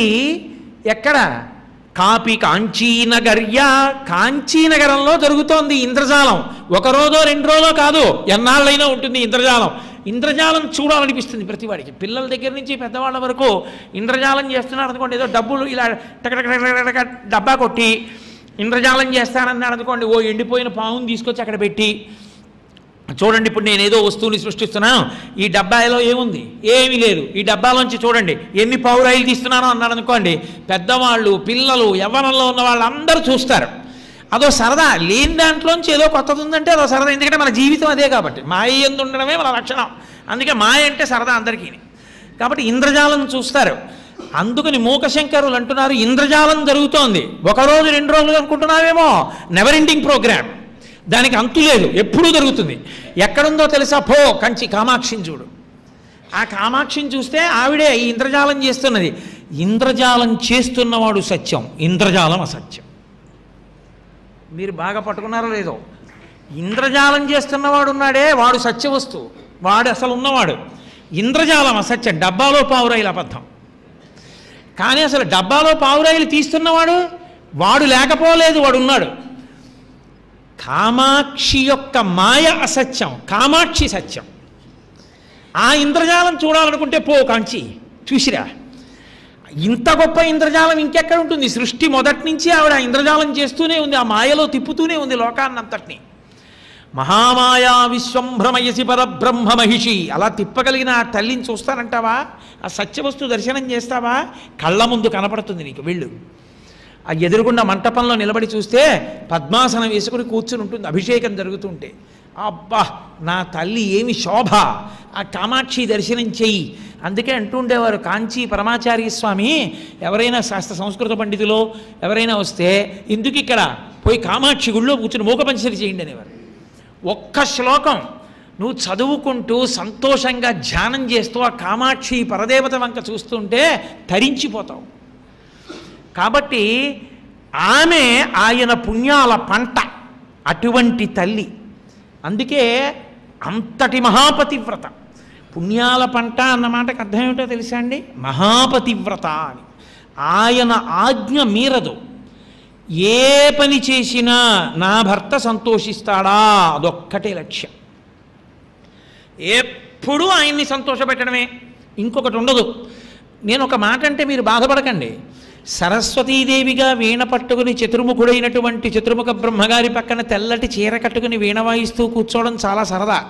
ఎక్కడ? కాపి కాంచీనగర్య, కాంచీనగరంలో జరుగుతోంది ఇంద్రజాలం. ఒక రోజో 2 రోజులో కాదు, ఎన్నాళ్ళైనా ఉంటుంది ఇంద్రజాలం. ఇంద్రజాలం చూడాలనిపిస్తుంది ప్రతివాడికి, పిల్లల దగ్గర నుంచి పెద్దవాళ్ళ వరకు. ఇంద్రజాలం చేస్తున్నారు అనుకోండి, ఏదో డబ్బులు ఇలా టకటక డబ్బా కొట్టి ఇంద్రజాలం చేస్తానన్నాడు అనుకోండి, ఓ ఎండిపోయిన పావును తీసుకొచ్చి అక్కడ పెట్టి, చూడండి ఇప్పుడు నేను ఏదో వస్తువుని సృష్టిస్తున్నాను, ఈ డబ్బాలో ఏముంది? ఏమీ లేదు, ఈ డబ్బాలోంచి చూడండి ఎన్ని పావురాయిలు తీస్తున్నానో అన్నాడు అనుకోండి, పెద్దవాళ్ళు పిల్లలు యవ్వనంలో ఉన్న వాళ్ళందరూ చూస్తారు. అదో సరదా. లేని దాంట్లోంచి ఏదో కొత్తది ఉందంటే అదో సరదా, ఎందుకంటే మన జీవితం అదే కాబట్టి. మాయ యందు ఉండడమే మన లక్షణం. అందుకే మాయ అంటే సరదా అందరికీ. కాబట్టి ఇంద్రజాలం చూస్తారు. అందుకని మూకశంకరులు అంటున్నారు ఇంద్రజాలం జరుగుతోంది. 1 రోజు 2 రోజులు అనుకుంటున్నావేమో, నెవర్ ఎండింగ్ ప్రోగ్రామ్, దానికి అంతు లేదు, ఎప్పుడూ జరుగుతుంది. ఎక్కడుందో తెలుసా? పో కంచి కామాక్షిని చూడు. ఆ కామాక్షిని చూస్తే ఆవిడే ఈ ఇంద్రజాలం చేస్తున్నది. ఇంద్రజాలం చేస్తున్నవాడు సత్యం, ఇంద్రజాలం అసత్యం. మీరు బాగా పట్టుకున్నారో లేదో? ఇంద్రజాలం చేస్తున్నవాడు ఉన్నాడే వాడు సత్యవస్తువు, వాడు అసలు ఉన్నవాడు. ఇంద్రజాలం అసత్యం, డబ్బాలో పావురాయిల అబద్ధం. కానీ అసలు డబ్బాలో పావురాయిలు తీస్తున్నవాడు వాడు లేకపోలేదు, వాడు ఉన్నాడు. కామాక్షి యొక్క మాయ అసత్యం, కామాక్షి సత్యం. ఆ ఇంద్రజాలం చూడాలనుకుంటే పో కాంచి చూసిరా. ఇంత గొప్ప ఇంద్రజాలం ఇంకెక్కడ ఉంటుంది? సృష్టి మొదటి నుంచి ఆవిడ ఇంద్రజాలం చేస్తూనే ఉంది, ఆ మాయలో తిప్పుతూనే ఉంది లోకాన్నంతటినీ. మహామాయా విశ్వంభ్రమయసి పరబ్రహ్మ మహిషి, అలా తిప్పగలిగిన ఆ తల్లిని చూస్తానంటావా? ఆ సత్యవస్తు దర్శనం చేస్తావా? కళ్ళ ముందు కనపడుతుంది నీకు. వెళ్ళు, ఆ ఎదురుగుండా మంటపంలో నిలబడి చూస్తే పద్మాసనం వేసుకుని కూర్చుని ఉంటుంది అభిషేకం జరుగుతుంటే. అబ్బా నా తల్లి ఏమి శోభ, ఆ కామాక్షి దర్శనం చెయ్యి. అందుకే అంటుండేవారు కాంచీ పరమాచార్య స్వామి, ఎవరైనా శాస్త్ర సంస్కృత పండితులు ఎవరైనా వస్తే ఎందుకు ఇక్కడ పోయి కామాక్షి గుళ్ళో కూర్చుని మూకపంచరి చేయండి అనేవారు. ఒక్క శ్లోకం నువ్వు చదువుకుంటూ సంతోషంగా ధ్యానం చేస్తూ ఆ కామాక్షి పరదేవత వంక చూస్తుంటే తరించిపోతావు. కాబట్టి ఆమె ఆయన పుణ్యాల పంట, అటువంటి తల్లి. అందుకే అంతటి మహాపతివ్రత. పుణ్యాల పంట అన్న మాటకు అర్థం ఏమిటో తెలుసా అండి? మహాపతివ్రత అని. ఆయన ఆజ్ఞ మీరదు. ఏ పని చేసినా నా భర్త సంతోషిస్తాడా, అదొక్కటే లక్ష్యం. ఎప్పుడూ ఆయన్ని సంతోషపెట్టడమే, ఇంకొకటి ఉండదు. నేను ఒక మాట అంటే మీరు బాధపడకండి. సరస్వతీదేవిగా వీణ పట్టుకుని చతుర్ముఖుడైనటువంటి చతుర్ముఖ బ్రహ్మగారి పక్కన తెల్లటి చీర కట్టుకుని వీణ వాయిస్తూ కూర్చోవడం చాలా సరదా.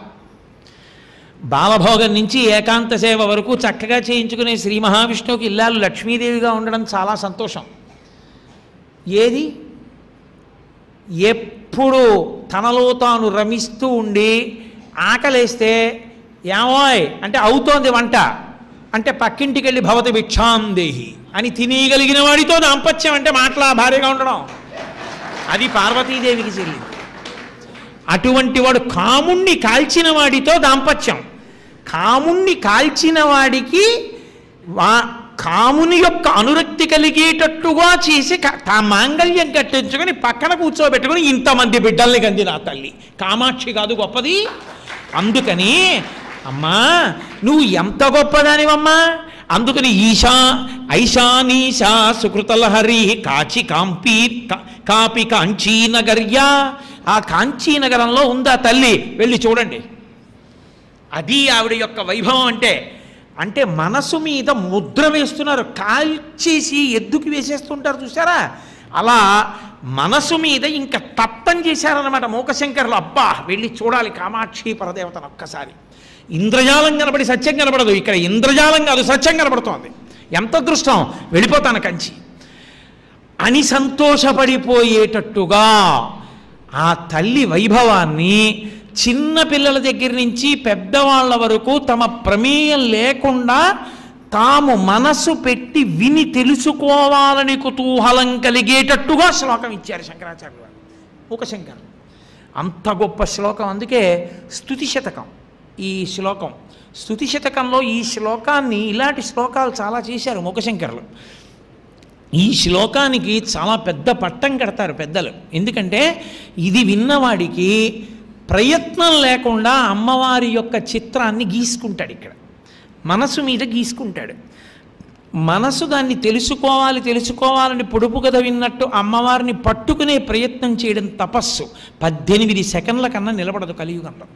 బాలభోగం నుంచి ఏకాంత సేవ వరకు చక్కగా చేయించుకునే శ్రీ మహావిష్ణువుకి ఇల్లాలు లక్ష్మీదేవిగా ఉండడం చాలా సంతోషం. ఏది ఎప్పుడు తనలో తాను రమిస్తూ ఉండి ఆకలేస్తే ఏమోయ్ అంటే అవుతోంది వంట అంటే పక్కింటికి వెళ్ళి భవతి భిక్షాం దేహి అని తినేయగలిగిన వాడితో దాంపత్యం అంటే మాటలా భార్యగా ఉండడం, అది పార్వతీదేవికి చెల్లింది. అటువంటి వాడు కాముణ్ణి కాల్చిన వాడితో దాంపత్యం, కాముణ్ణి కాల్చిన వాడికి కాముని యొక్క అనురక్తి కలిగేటట్టుగా చేసి మాంగళ్యం కట్టించుకొని పక్కన కూర్చోబెట్టుకుని ఇంతమంది బిడ్డల్ని కంది నా తల్లి. కామాక్షి కాదు గొప్పది. అందుకని అమ్మా నువ్వు ఎంత గొప్పదానివమ్మా, అందుకని ఐశానీశా సుకృతలహరి కాచి కాపి కాంచీనగర్యా, ఆ కాంచీనగరంలో ఉందా తల్లి, వెళ్ళి చూడండి. అది ఆవిడ యొక్క వైభవం అంటే. అంటే మనసు మీద ముద్ర వేస్తున్నారు, కాల్చేసి ఎద్దుకి వేసేస్తుంటారు చూసారా, అలా మనసు మీద ఇంకా తప్తం చేశారన్నమాట మూకశంకరులు. అబ్బా వెళ్ళి చూడాలి కామాక్షి పరదేవతను ఒక్కసారి. ఇంద్రజాలం కనబడి సత్యం కనబడదు, ఇక్కడ ఇంద్రజాలం కాదు సత్యం కనబడుతోంది. ఎంత అదృష్టం, వెళ్ళిపోతాను కంచి అని సంతోషపడిపోయేటట్టుగా ఆ తల్లి వైభవాన్ని చిన్న పిల్లల దగ్గర నుంచి పెద్దవాళ్ల వరకు తమ ప్రమేయం లేకుండా తాము మనసు పెట్టి విని తెలుసుకోవాలని కుతూహలం కలిగేటట్టుగా శ్లోకం ఇచ్చారు శంకరాచార్యులు వారు, మూకశంకరులు. అంత గొప్ప శ్లోకం. అందుకే స్తుతి శతకం ఈ శ్లోకం. స్తుతి శతకంలో ఈ శ్లోకాన్ని, ఇలాంటి శ్లోకాలు చాలా చేశారు మూకశంకరులు. ఈ శ్లోకానికి చాలా పెద్ద పట్టం కడతారు పెద్దలు. ఎందుకంటే ఇది విన్నవాడికి ప్రయత్నం లేకుండా అమ్మవారి యొక్క చిత్రాన్ని గీసుకుంటాడు, ఇక్కడ మనసు మీద గీసుకుంటాడు. మనసు దాన్ని తెలుసుకోవాలని పొడుపు కథ విన్నట్టు అమ్మవారిని పట్టుకునే ప్రయత్నం చేయడం తపస్సు. 18 సెకండ్ల కన్నా నిలబడదు కలియుగంలో.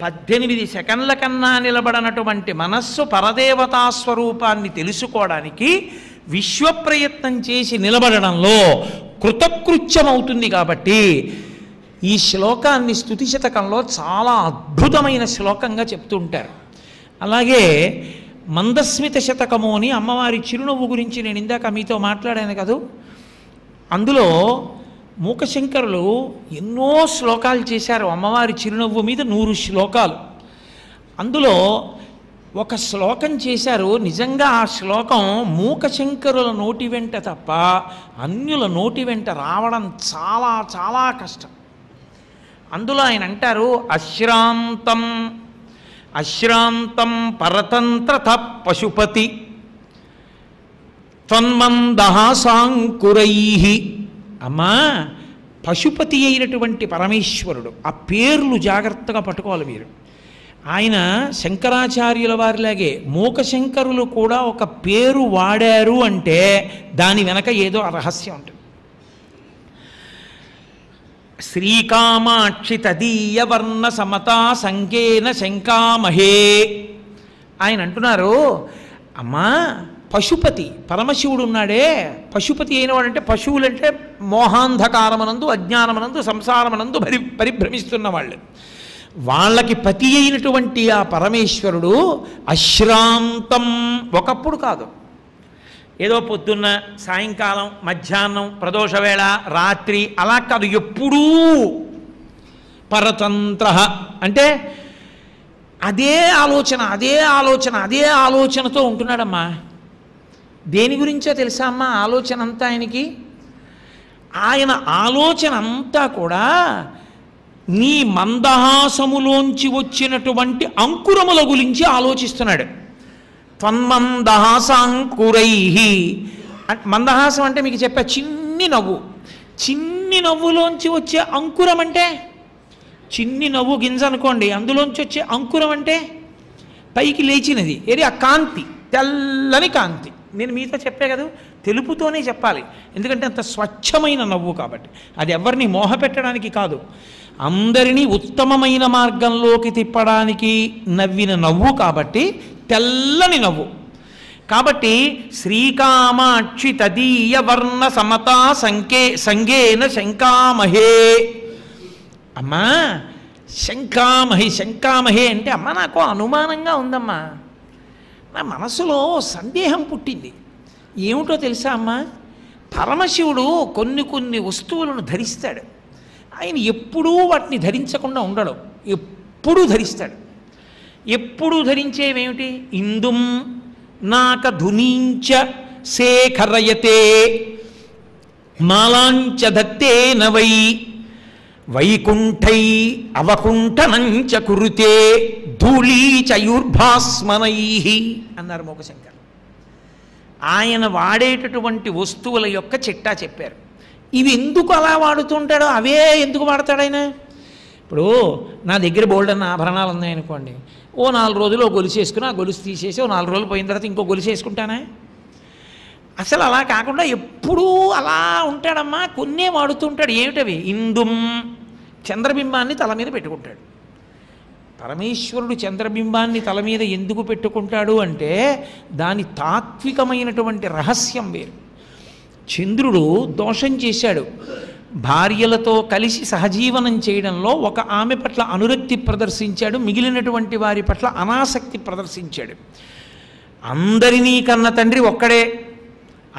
18 సెకండ్ల కన్నా నిలబడనటువంటి మనస్సు పరదేవతా స్వరూపాన్ని తెలుసుకోవడానికి విశ్వప్రయత్నం చేసి నిలబడడంలో కృతకృత్యం అవుతుంది. కాబట్టి ఈ శ్లోకాన్ని స్తుతి శతకంలో చాలా అద్భుతమైన శ్లోకంగా చెప్తూ ఉంటారు. అలాగే మందస్మిత శతకము అని అమ్మవారి చిరునవ్వు గురించి నేను ఇందాక మీతో మాట్లాడాను కదా, అందులో మూకశంకరులు ఎన్నో శ్లోకాలు చేశారు అమ్మవారి చిరునవ్వు మీద, 100 శ్లోకాలు. అందులో ఒక శ్లోకం చేశారు. నిజంగా ఆ శ్లోకం మూకశంకరుల నోటి వెంట తప్ప అన్యుల నోటి వెంట రావడం చాలా చాలా కష్టం. అందులో ఆయన అంటారు, అశ్రాంతం పరతంత్రత పశుపతి త్వన్మందహాసాంకురై. అమ్మా పశుపతి అయినటువంటి పరమేశ్వరుడు, ఆ పేర్లు జాగ్రత్తగా పట్టుకోవాలి మీరు. ఆయన శంకరాచార్యుల వారిలాగే మూకశంకరులు కూడా ఒక పేరు వాడారు అంటే దాని వెనక ఏదో రహస్యం ఉంటుంది. శ్రీకామాక్షి తదీయ వర్ణ సమతా సంకేన శంకామహే. ఆయన అంటున్నారు, అమ్మా పశుపతి పరమశివుడు ఉన్నాడే, పశుపతి అయినవాడంటే పశువులంటే మోహాంధకారమనందు అజ్ఞానమనందు సంసారమనందు పరిభ్రమిస్తున్న వాళ్ళు, వాళ్ళకి పతి అయినటువంటి ఆ పరమేశ్వరుడు అశ్రాంతం, ఒకప్పుడు కాదు, ఏదో పొద్దున్న సాయంకాలం మధ్యాహ్నం ప్రదోషవేళ రాత్రి అలా కాదు, ఎప్పుడూ పరతంత్ర అంటే అదే ఆలోచనతో ఉంటున్నాడమ్మా. దేని గురించో తెలుసా అమ్మా ఆలోచన అంతా ఆయనకి? ఆయన ఆలోచన అంతా కూడా నీ మందహాసములోంచి వచ్చినటువంటి అంకురముల గురించి ఆలోచిస్తున్నాడు. త్వన్మందహాసాంకురై. మందహాసం అంటే మీకు చెప్పా, చిన్ని నవ్వులోంచి వచ్చే అంకురం అంటే చిన్ని నవ్వు గింజ అనుకోండి, అందులోంచి వచ్చే అంకురం అంటే పైకి లేచినది ఏది, ఆ కాంతి, తెల్లని కాంతి, నేను మీతో చెప్పే కదా, తెలుపుతోనే చెప్పాలి. ఎందుకంటే అంత స్వచ్ఛమైన నవ్వు కాబట్టి. అది ఎవరిని మోహపెట్టడానికి కాదు, అందరినీ ఉత్తమమైన మార్గంలోకి తిప్పడానికి నవ్విన నవ్వు కాబట్టి తెల్లని నవ్వు. కాబట్టి శ్రీకామాక్షి తదీయ వర్ణ సమతా సంగేన శంకామహే. అమ్మా శంకామహి, శంకామహే అంటే అమ్మ నాకు అనుమానంగా ఉందమ్మా, నా మనసులో సందేహం పుట్టింది. ఏమిటో తెలుసా అమ్మా, పరమశివుడు కొన్ని వస్తువులను ధరిస్తాడు. ఆయన ఎప్పుడూ వాటిని ధరించకుండా ఉండడు, ఎప్పుడూ ధరిస్తాడు. ఎప్పుడూ ధరించేవేమిటి? ఇందుం నాక ధునీంచ శేఖరయతే మాలాంచ దత్తేన వై వైకుంఠై అవకుంఠనంచ కురుతే ధూళీచయుర్భాస్మనై అన్నారు మోకశంకర్. ఆయన వాడేటటువంటి వస్తువుల యొక్క చిట్టా చెప్పారు. ఇవి ఎందుకు అలా వాడుతుంటాడో అవే ఎందుకు వాడతాడు ఆయన. ఇప్పుడు నా దగ్గర బోల్డన్న ఆభరణాలు ఉన్నాయనుకోండి, ఓ 4 రోజులు ఓ గొలుసు వేసుకుని ఆ గొలుసు తీసేసి ఓ 4 రోజులు పోయిన తర్వాత ఇంకో గొలుసు వేసుకుంటానా? అసలు అలా కాకుండా ఎప్పుడూ అలా ఉంటాడమ్మా. కొన్నే వాడుతుంటాడు. ఏమిటవి? ఇందుం, చంద్రబింబాన్ని తల మీద పెట్టుకుంటాడు. పరమేశ్వరుడు చంద్రబింబాన్ని తల మీద ఎందుకు పెట్టుకుంటాడు అంటే దాని తాత్వికమైనటువంటి రహస్యం వేరు. చంద్రుడు దోషం చేశాడు, భార్యలతో కలిసి సహజీవనం చేయడంలో ఒక ఆమె పట్ల అనురక్తి ప్రదర్శించాడు, మిగిలినటువంటి వారి పట్ల అనాసక్తి ప్రదర్శించాడు. అందరినీ కన్న తండ్రి ఒక్కడే,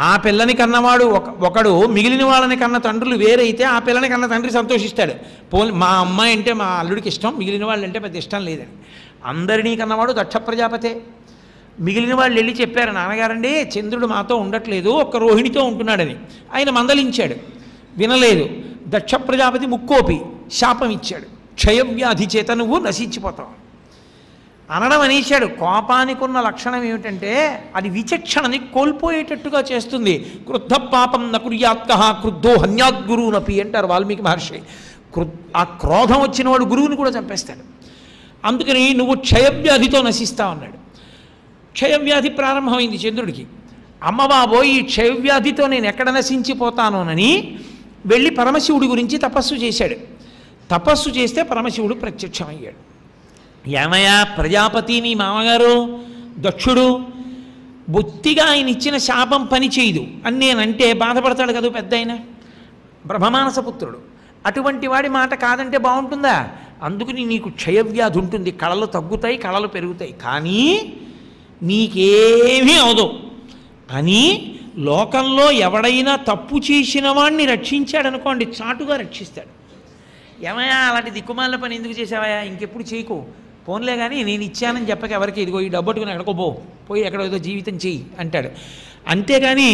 ఆ పిల్లని కన్నవాడు ఒకడు, మిగిలిన వాళ్ళని కన్న తండ్రులు వేరైతే ఆ పిల్లని కన్న తండ్రి సంతోషిస్తాడు. మా అమ్మాయి అంటే మా అల్లుడికి ఇష్టం, మిగిలిన వాళ్ళు అంటే పెద్ద ఇష్టం లేదని. అందరినీ కన్నవాడు దక్ష ప్రజాపతే. మిగిలిన వాళ్ళు వెళ్ళి చెప్పారు, నాన్నగారండి చంద్రుడు మాతో ఉండట్లేదు, ఒక్క రోహిణితో ఉంటున్నాడని. ఆయన మందలించాడు, వినలేదు. దక్ష ప్రజాపతి ముక్కోపి శాపం ఇచ్చాడు, క్షయవ్యాధి చేత నువ్వు నశించిపోతావు అనడం అనేశాడు. కోపానికి ఉన్న లక్షణం ఏమిటంటే అది విచక్షణని కోల్పోయేటట్టుగా చేస్తుంది. క్రుద్ధ పాపం నకుర్యాత్కః క్రుద్ధో హన్యాద్గురునపి అంటారు వాల్మీకి మహర్షి. ఆ క్రోధం వచ్చిన వాడు గురువుని కూడా చంపేస్తాడు. అందుకని నువ్వు క్షయవ్యాధితో నశిస్తావు అన్నాడు. క్షయవ్యాధి ప్రారంభమైంది చంద్రుడికి. అమ్మబాబోయ్, ఈ క్షయవ్యాధితో నేను ఎక్కడ నశించిపోతానోనని వెళ్ళి పరమశివుడి గురించి తపస్సు చేశాడు. తపస్సు చేస్తే పరమశివుడు ప్రత్యక్షమయ్యాడు. ఏమయ్యా ప్రజాపతి నీ మామగారు దక్షుడు బొత్తిగా ఆయన ఇచ్చిన శాపం పని చేయదు అని నేనంటే బాధపడతాడు కదా పెద్ద ఆయన, బ్రహ్మమానసపుత్రుడు. అటువంటి వాడి మాట కాదంటే బాగుంటుందా? అందుకని నీకు క్షయవ్యాధి ఉంటుంది, కళలు తగ్గుతాయి, కళలు పెరుగుతాయి, కానీ నీకేమీ అవదు అని లోకంలో ఎవడైనా తప్పు చేసిన వాడిని రక్షించాడనుకోండి, చాటుగా రక్షిస్తాడు. ఏమయ్యా అలాంటి దిక్కుమాలిన పని ఎందుకు చేసావయ్యా, ఇంకెప్పుడు చేయకు, పోన్లే కానీ నేను ఇచ్చానని చెప్పక ఎవరికి ఇదిగో ఈ డబ్బట్టుకుని ఎక్కడికో పోయి ఎక్కడో ఏదో జీవితం చెయ్యి అంటాడు. అంతేగాని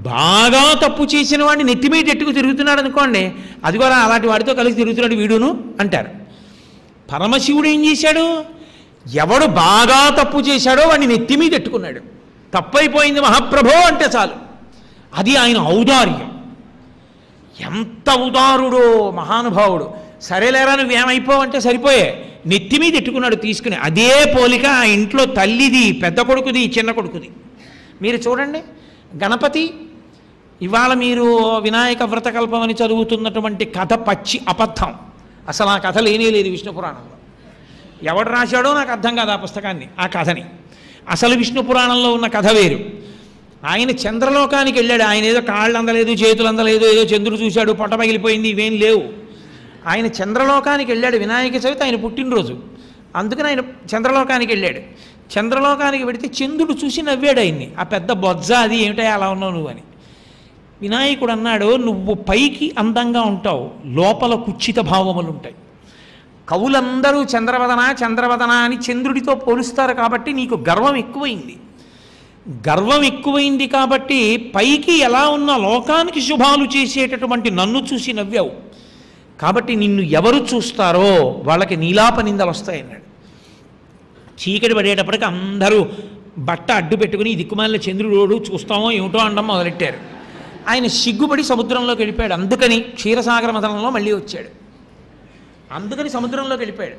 బాగా తప్పు చేసిన వాడిని నెత్తిమీట ఎట్టుకు తిరుగుతున్నాడు అనుకోండి, అది కూడా అలాంటి వాడితో కలిసి తిరుగుతున్నాడు వీడును అంటారు. పరమశివుడు ఏం చేశాడు? ఎవడు బాగా తప్పు చేశాడో వాడిని నెత్తిమీద ఎట్టుకున్నాడు. తప్పైపోయింది మహాప్రభో అంటే చాలు, అది ఆయన ఔదార్యం. ఎంత ఉదారుడో మహానుభావుడు. సరేలేరా నువ్వేమైపోవు అంటే సరిపోయే, నెత్తి మీద ఎట్టుకున్నాడు తీసుకుని. అదే పోలిక ఆ ఇంట్లో తల్లిది, పెద్ద కొడుకుది, చిన్న కొడుకుది. మీరు చూడండి, గణపతి ఇవాళ మీరు వినాయక వ్రతకల్పం అని చదువుతున్నటువంటి కథ పచ్చి అబద్ధం. అసలు ఆ కథ లేనే లేదు విష్ణు పురాణంలో. ఎవడు రాశాడో నాకు అర్థం కాదు ఆ పుస్తకాన్ని, ఆ కథని. అసలు విష్ణు పురాణంలో ఉన్న కథ వేరు. ఆయన చంద్రలోకానికి వెళ్ళాడు. ఆయన ఏదో కాళ్ళు అందలేదు, చేతులు అందలేదు, ఏదో చంద్రుడు చూశాడు, పొట్ట పగిలిపోయింది, ఇవేం లేవు. ఆయన చంద్రలోకానికి వెళ్ళాడు. వినాయక చవితి ఆయన పుట్టినరోజు, అందుకని ఆయన చంద్రలోకానికి వెళ్ళాడు. చంద్రలోకానికి వెడితే చంద్రుడు చూసి నవ్వాడు ఆయన్ని, ఆ పెద్ద బొజ్జ అది ఏమిటా అలా ఉన్నావు నువ్వు అని. వినాయకుడు అన్నాడు, నువ్వు పైకి అందంగా ఉంటావు, లోపల కుచ్చిత భావములు ఉంటాయి. కవులందరూ చంద్రవదన చంద్రవదన అని చంద్రుడితో పోలుస్తారు కాబట్టి నీకు గర్వం ఎక్కువైంది. గర్వం ఎక్కువైంది కాబట్టి పైకి ఎలా ఉన్న లోకానికి శుభాలు చేసేటటువంటి నన్ను చూసి నవ్వావు. కాబట్టి నిన్ను ఎవరు చూస్తారో వాళ్ళకి నీలాప నిందలు వస్తాయన్నాడు. చీకటి పడేటప్పటికి అందరూ బట్ట అడ్డు పెట్టుకుని దిక్కుమాలిన చంద్రుడు చూస్తామో ఏమిటో అనడం మొదలెట్టారు. ఆయన సిగ్గుపడి సముద్రంలోకి వెళ్ళిపోయాడు. అందుకని క్షీరసాగర మథనంలో మళ్ళీ వచ్చాడు. అందుకని సముద్రంలోకి వెళ్ళిపోయాడు.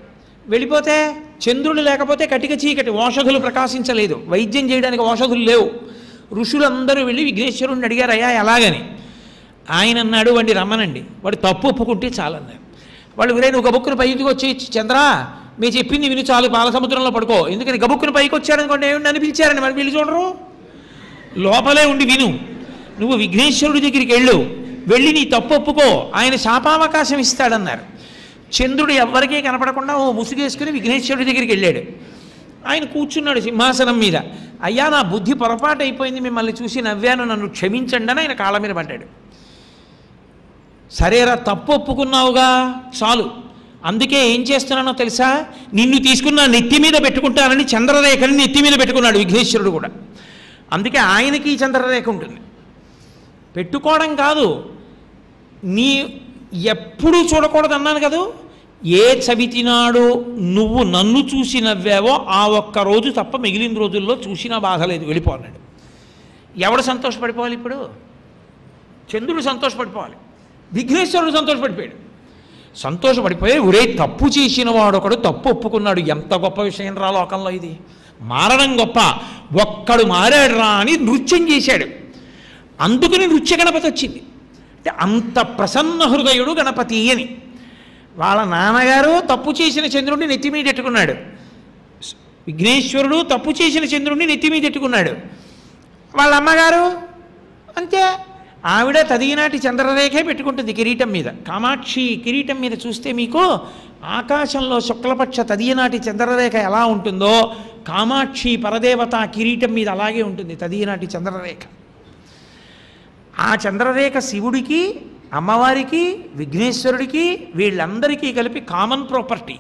వెళ్ళిపోతే చంద్రుడు లేకపోతే కటిక చీకటి, ఓషధులు ప్రకాశించలేదు, వైద్యం చేయడానికి ఓషధులు లేవు. ఋషులందరూ వెళ్ళి విఘ్నేశ్వరుడిని అడిగారు, అయ్యా ఎలాగని. ఆయన అన్నాడు, వాడిని రమ్మనండి, వాడు తప్పు ఒప్పుకుంటే చాలన్నారు. వాళ్ళు వీరే నువ్వు గబుక్కుని పైకి వచ్చి, చంద్ర మీరు చెప్పింది విని చాలు, పాలసముద్రంలో పడుకో. ఎందుకని గబుక్కుని పైకి వచ్చారనుకోండి, ఏమిటి అని పిలిచారని మరి వీళ్ళు చూడరు, లోపలే ఉండి విను. నువ్వు విఘ్నేశ్వరుడి దగ్గరికి వెళ్ళి నీ తప్పు ఒప్పుకో, ఆయన శాపావకాశం ఇస్తాడన్నారు. చంద్రుడు ఎవ్వరికీ కనపడకుండా ఓ ముసుగేసుకుని విఘ్నేశ్వరుడి దగ్గరికి వెళ్ళాడు. ఆయన కూర్చున్నాడు సింహాసనం మీద. అయ్యా నా బుద్ధి పొరపాటు అయిపోయింది, మిమ్మల్ని చూసి నవ్వాను, నన్ను క్షమించండి అని ఆయన కాళ్ళ మీద పడ్డాడు. సరేరా తప్పు ఒప్పుకున్నావుగా చాలు, అందుకే ఏం చేస్తున్నానో తెలుసా, నిన్ను తీసుకున్న నెత్తి మీద పెట్టుకుంటానని చంద్రరేఖని నెత్తి మీద పెట్టుకున్నాడు విఘ్నేశ్వరుడు కూడా. అందుకే ఆయనకి చంద్రరేఖ ఉంటుంది. పెట్టుకోవడం కాదు, నీ ఎప్పుడూ చూడకూడదు అన్నాను కదా, ఏ చవితినాడు నువ్వు నన్ను చూసి నవ్వావో ఆ ఒక్కరోజు తప్ప మిగిలిన రోజుల్లో చూసినా బాధలేదు, వెళ్ళిపోన్నాడు. ఎవడు సంతోషపడిపోవాలి ఇప్పుడు? చంద్రుడు సంతోషపడిపోవాలి, విఘ్నేశ్వరుడు సంతోషపడిపోయాడు. సంతోషపడిపోయి ఒరే తప్పు చేసిన వాడు ఒకడు తప్పు ఒప్పుకున్నాడు, ఎంత గొప్ప విషయం రా లోకంలో ఇది, మారడం గొప్ప, ఒక్కడు మారాడు రా అని నృత్యం చేశాడు. అందుకని నృత్య గణపతి వచ్చింది. అంటే అంత ప్రసన్న హృదయుడు గణపతి అని. వాళ్ళ నాన్నగారు తప్పు చేసిన చంద్రుడిని నెత్తి మీద ఎట్టుకున్నాడు, విఘ్నేశ్వరుడు తప్పు చేసిన చంద్రుడిని నెత్తి మీద ఎట్టుకున్నాడు. వాళ్ళ అమ్మగారు అంతే, ఆవిడ తదినాటి చంద్రరేఖే పెట్టుకుంటుంది కిరీటం మీద. కామాక్షి కిరీటం మీద చూస్తే మీకు ఆకాశంలో శుక్లపక్ష తదియనాటి చంద్రరేఖ ఎలా ఉంటుందో కామాక్షి పరదేవత కిరీటం మీద అలాగే ఉంటుంది తదియనాటి చంద్రరేఖ. ఆ చంద్రరేఖ శివుడికి, అమ్మవారికి, విఘ్నేశ్వరుడికి వీళ్ళందరికీ కలిపి కామన్ ప్రాపర్టీ.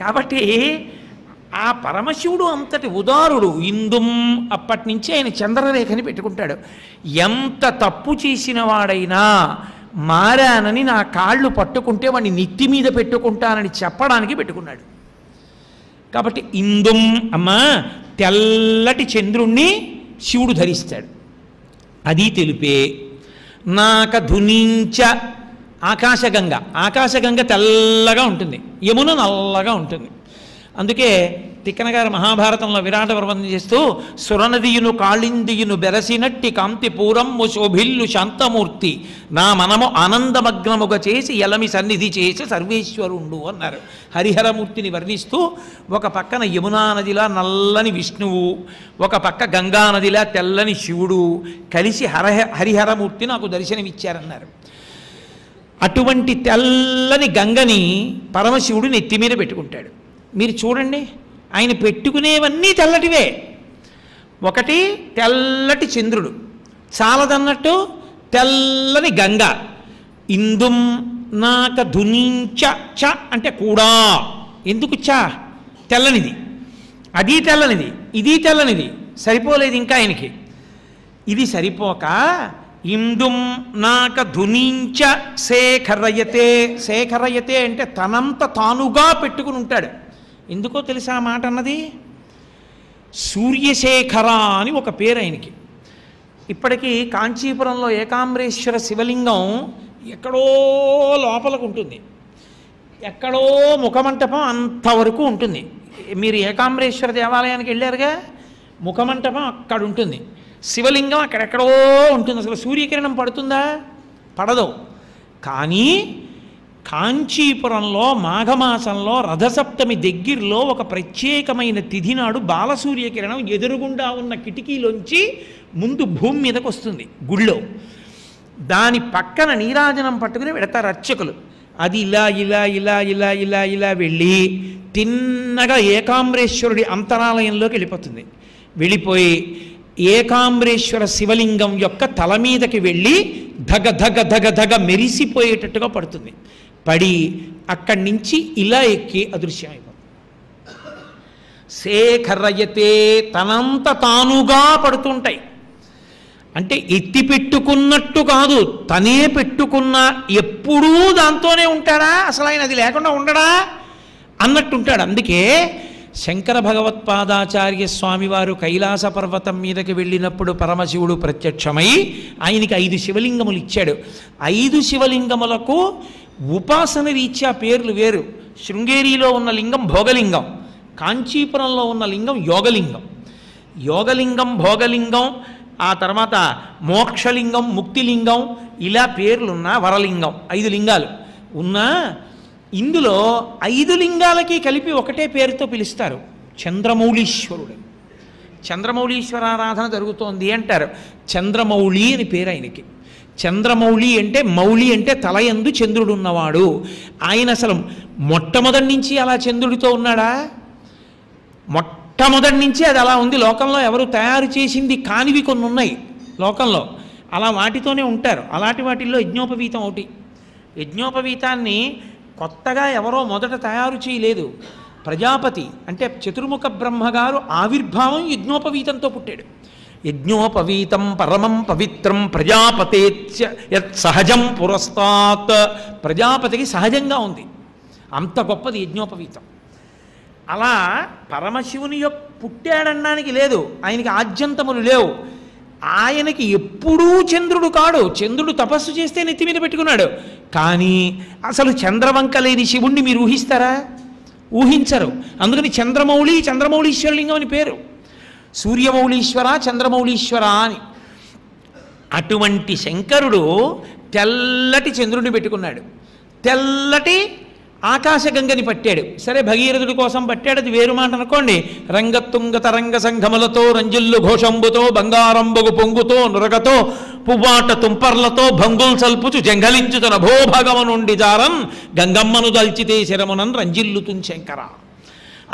కాబట్టి ఆ పరమశివుడు అంతటి ఉదారుడు. ఇందుం అప్పటి నుంచి ఆయన చంద్రరేఖని పెట్టుకుంటాడు. ఎంత తప్పు చేసిన వాడైనా మారానని నా కాళ్ళు పట్టుకుంటే వాడిని నెత్తి మీద పెట్టుకుంటానని చెప్పడానికి పెట్టుకున్నాడు. కాబట్టి ఇందుం అమ్మ తెల్లటి చంద్రుణ్ణి శివుడు ధరిస్తాడు, అది తెలిపే. నాక ధునించ ఆకాశగంగ, ఆకాశగంగ తెల్లగా ఉంటుంది, యమున నల్లగా ఉంటుంది. అందుకే తిక్కన గారు మహాభారతంలో విరాట ప్రబంధం చేస్తూ సురనదియును కాళిందియును బెరసినట్టి కాంతి పూరమ్ము శోభిల్లు శాంతమూర్తి నా మనము ఆనందమగ్నముగా చేసి ఎలమి సన్నిధి చేసి సర్వేశ్వరుండు అన్నారు. హరిహరమూర్తిని వర్ణిస్తూ ఒక పక్కన యమునా నదిలా నల్లని విష్ణువు, ఒక పక్క గంగా నదిలా తెల్లని శివుడు కలిసి హరిహరమూర్తి నాకు దర్శనమిచ్చారన్నారు. అటువంటి తెల్లని గంగని పరమశివుడు నెత్తి మీద పెట్టుకుంటాడు. మీరు చూడండి, ఆయన పెట్టుకునేవన్నీ తెల్లటివే. ఒకటి తెల్లటి చంద్రుడు, చాలదన్నట్టు తెల్లని గంగ. ఇందుం నాక ధునించ, చ అంటే కూడా. ఎందుకు చ? తెల్లనిది, అది తెల్లనిది, ఇది తెల్లనిది, సరిపోలేదు ఇంకా ఆయనకి. ఇది సరిపోక ఇందుం నాక ధునించ శేఖరయతే, శేఖరయతే అంటే తనంత తానుగా పెట్టుకుని ఉంటాడు. ఎందుకో తెలుసా ఆ మాట అన్నది? సూర్యశేఖర అని ఒక పేరు ఆయనకి. ఇప్పటికీ కాంచీపురంలో ఏకాంబరేశ్వర శివలింగం ఎక్కడో లోపలకు ఉంటుంది, ఎక్కడో ముఖమంటపం అంతవరకు ఉంటుంది. మీరు ఏకాంబరేశ్వర దేవాలయానికి వెళ్ళారుగా, ముఖమంటపం అక్కడ ఉంటుంది, శివలింగం అక్కడెక్కడో ఉంటుంది. అసలు సూర్యకిరణం పడుతుందా? పడదు. కానీ కాంచీపురంలో మాఘమాసంలో రథసప్తమి దగ్గరలో ఒక ప్రత్యేకమైన తిథి నాడు బాలసూర్యకిరణం ఎదురుగుండా ఉన్న కిటికీలోంచి ముందు భూమి మీదకి వస్తుంది గుళ్ళో. దాని పక్కన నీరాజనం పట్టుకుని పెడతారు అర్చకులు. అది ఇలా ఇలా ఇలా ఇలా ఇలా ఇలా వెళ్ళి తిన్నగా ఏకాంబరేశ్వరుడి అంతరాలయంలోకి వెళ్ళిపోతుంది. వెళ్ళిపోయి ఏకాంబరేశ్వర శివలింగం యొక్క తల మీదకి వెళ్ళి ధగ ధగ ధగ ధగ మెరిసిపోయేటట్టుగా పడుతుంది. పడి అక్కడి నుంచి ఇలా ఎక్కి అదృశ్యమైపోతుంది. శేఖరయతే తనంత తానుగా పడుతుంటాయి. అంటే ఎత్తి పెట్టుకున్నట్టు కాదు, తనే పెట్టుకున్న, ఎప్పుడూ దాంతోనే ఉంటాడా, అసలు ఆయన అది లేకుండా ఉండడా అన్నట్టుంటాడు. అందుకే శంకర భగవత్పాదాచార్య స్వామివారు కైలాస పర్వతం మీదకి వెళ్ళినప్పుడు పరమశివుడు ప్రత్యక్షమై ఆయనకి 5 శివలింగములు ఇచ్చాడు. 5 శివలింగములకు ఉపాసన రీత్యా పేర్లు వేరు. శృంగేరిలో ఉన్న లింగం భోగలింగం, కాంచీపురంలో ఉన్న లింగం యోగలింగం. యోగలింగం భోగలింగం ఆ తర్వాత మోక్షలింగం, ముక్తిలింగం, ఇలా పేర్లున్న వరలింగం, 5 లింగాలు ఉన్నా ఇందులో 5 లింగాలకి కలిపి ఒకటే పేరుతో పిలుస్తారు, చంద్రమౌళీశ్వరుడు. చంద్రమౌళీశ్వరారాధన జరుగుతోంది అంటారు. చంద్రమౌళి అని పేరు ఆయనకి. చంద్రమౌళి అంటే, మౌళి అంటే తలయందు చంద్రుడు ఉన్నవాడు. ఆయన అసలు మొట్టమొదటి నుంచి అలా చంద్రుడితో ఉన్నాడా? మొట్టమొదటి నుంచి అది అలా ఉంది. లోకంలో ఎవరు తయారు చేసింది కానివి కొన్ని ఉన్నాయి లోకంలో, అలా వాటితోనే ఉంటారు. అలాంటి వాటిల్లో యజ్ఞోపవీతం ఒకటి. యజ్ఞోపవీతాన్ని కొత్తగా ఎవరో మొదట తయారు చేయలేదు. ప్రజాపతి అంటే చతుర్ముఖ బ్రహ్మగారు ఆవిర్భావం యజ్ఞోపవీతంతో పుట్టాడు. యజ్ఞోపవీతం పరమం పవిత్రం ప్రజాపతే యత్ సహజం పురస్తాత్. ప్రజాపతికి సహజంగా ఉంది, అంత గొప్పది యజ్ఞోపవీతం. అలా పరమశివుని యొక్క పుట్టాడనడానికి లేదు, ఆయనకి ఆద్యంతములు లేవు. ఆయనకి ఎప్పుడూ చంద్రుడు కాడు. చంద్రుడు తపస్సు చేస్తే నెత్తి మీద పెట్టుకున్నాడు. కానీ అసలు చంద్రవంక లేని శివుణ్ణి మీరు ఊహిస్తారా? ఊహించరు. అందుకని చంద్రమౌళి, చంద్రమౌళీశ్వరలింగం అని పేరు. సూర్యమౌళీశ్వర, చంద్రమౌళీశ్వర అని. అటువంటి శంకరుడు తెల్లటి చంద్రుడిని పెట్టుకున్నాడు, తెల్లటి ఆకాశగంగని పట్టాడు. సరే, భగీరథుడి కోసం పట్టాడు, అది వేరు మాట అనుకోండి. రంగతుంగ తరంగ సంఘములతో రంజిల్లు ఘోషంబుతో బంగారంబుగు పొంగుతో నురగతో పువ్వాట తుంపర్లతో భంగుల్ సల్పుచు జంఘలించుతున్న భోభగమనుండి జారం గంగమ్మను దల్చితే శరమునన్ రంజిల్లుతున్ శంకర.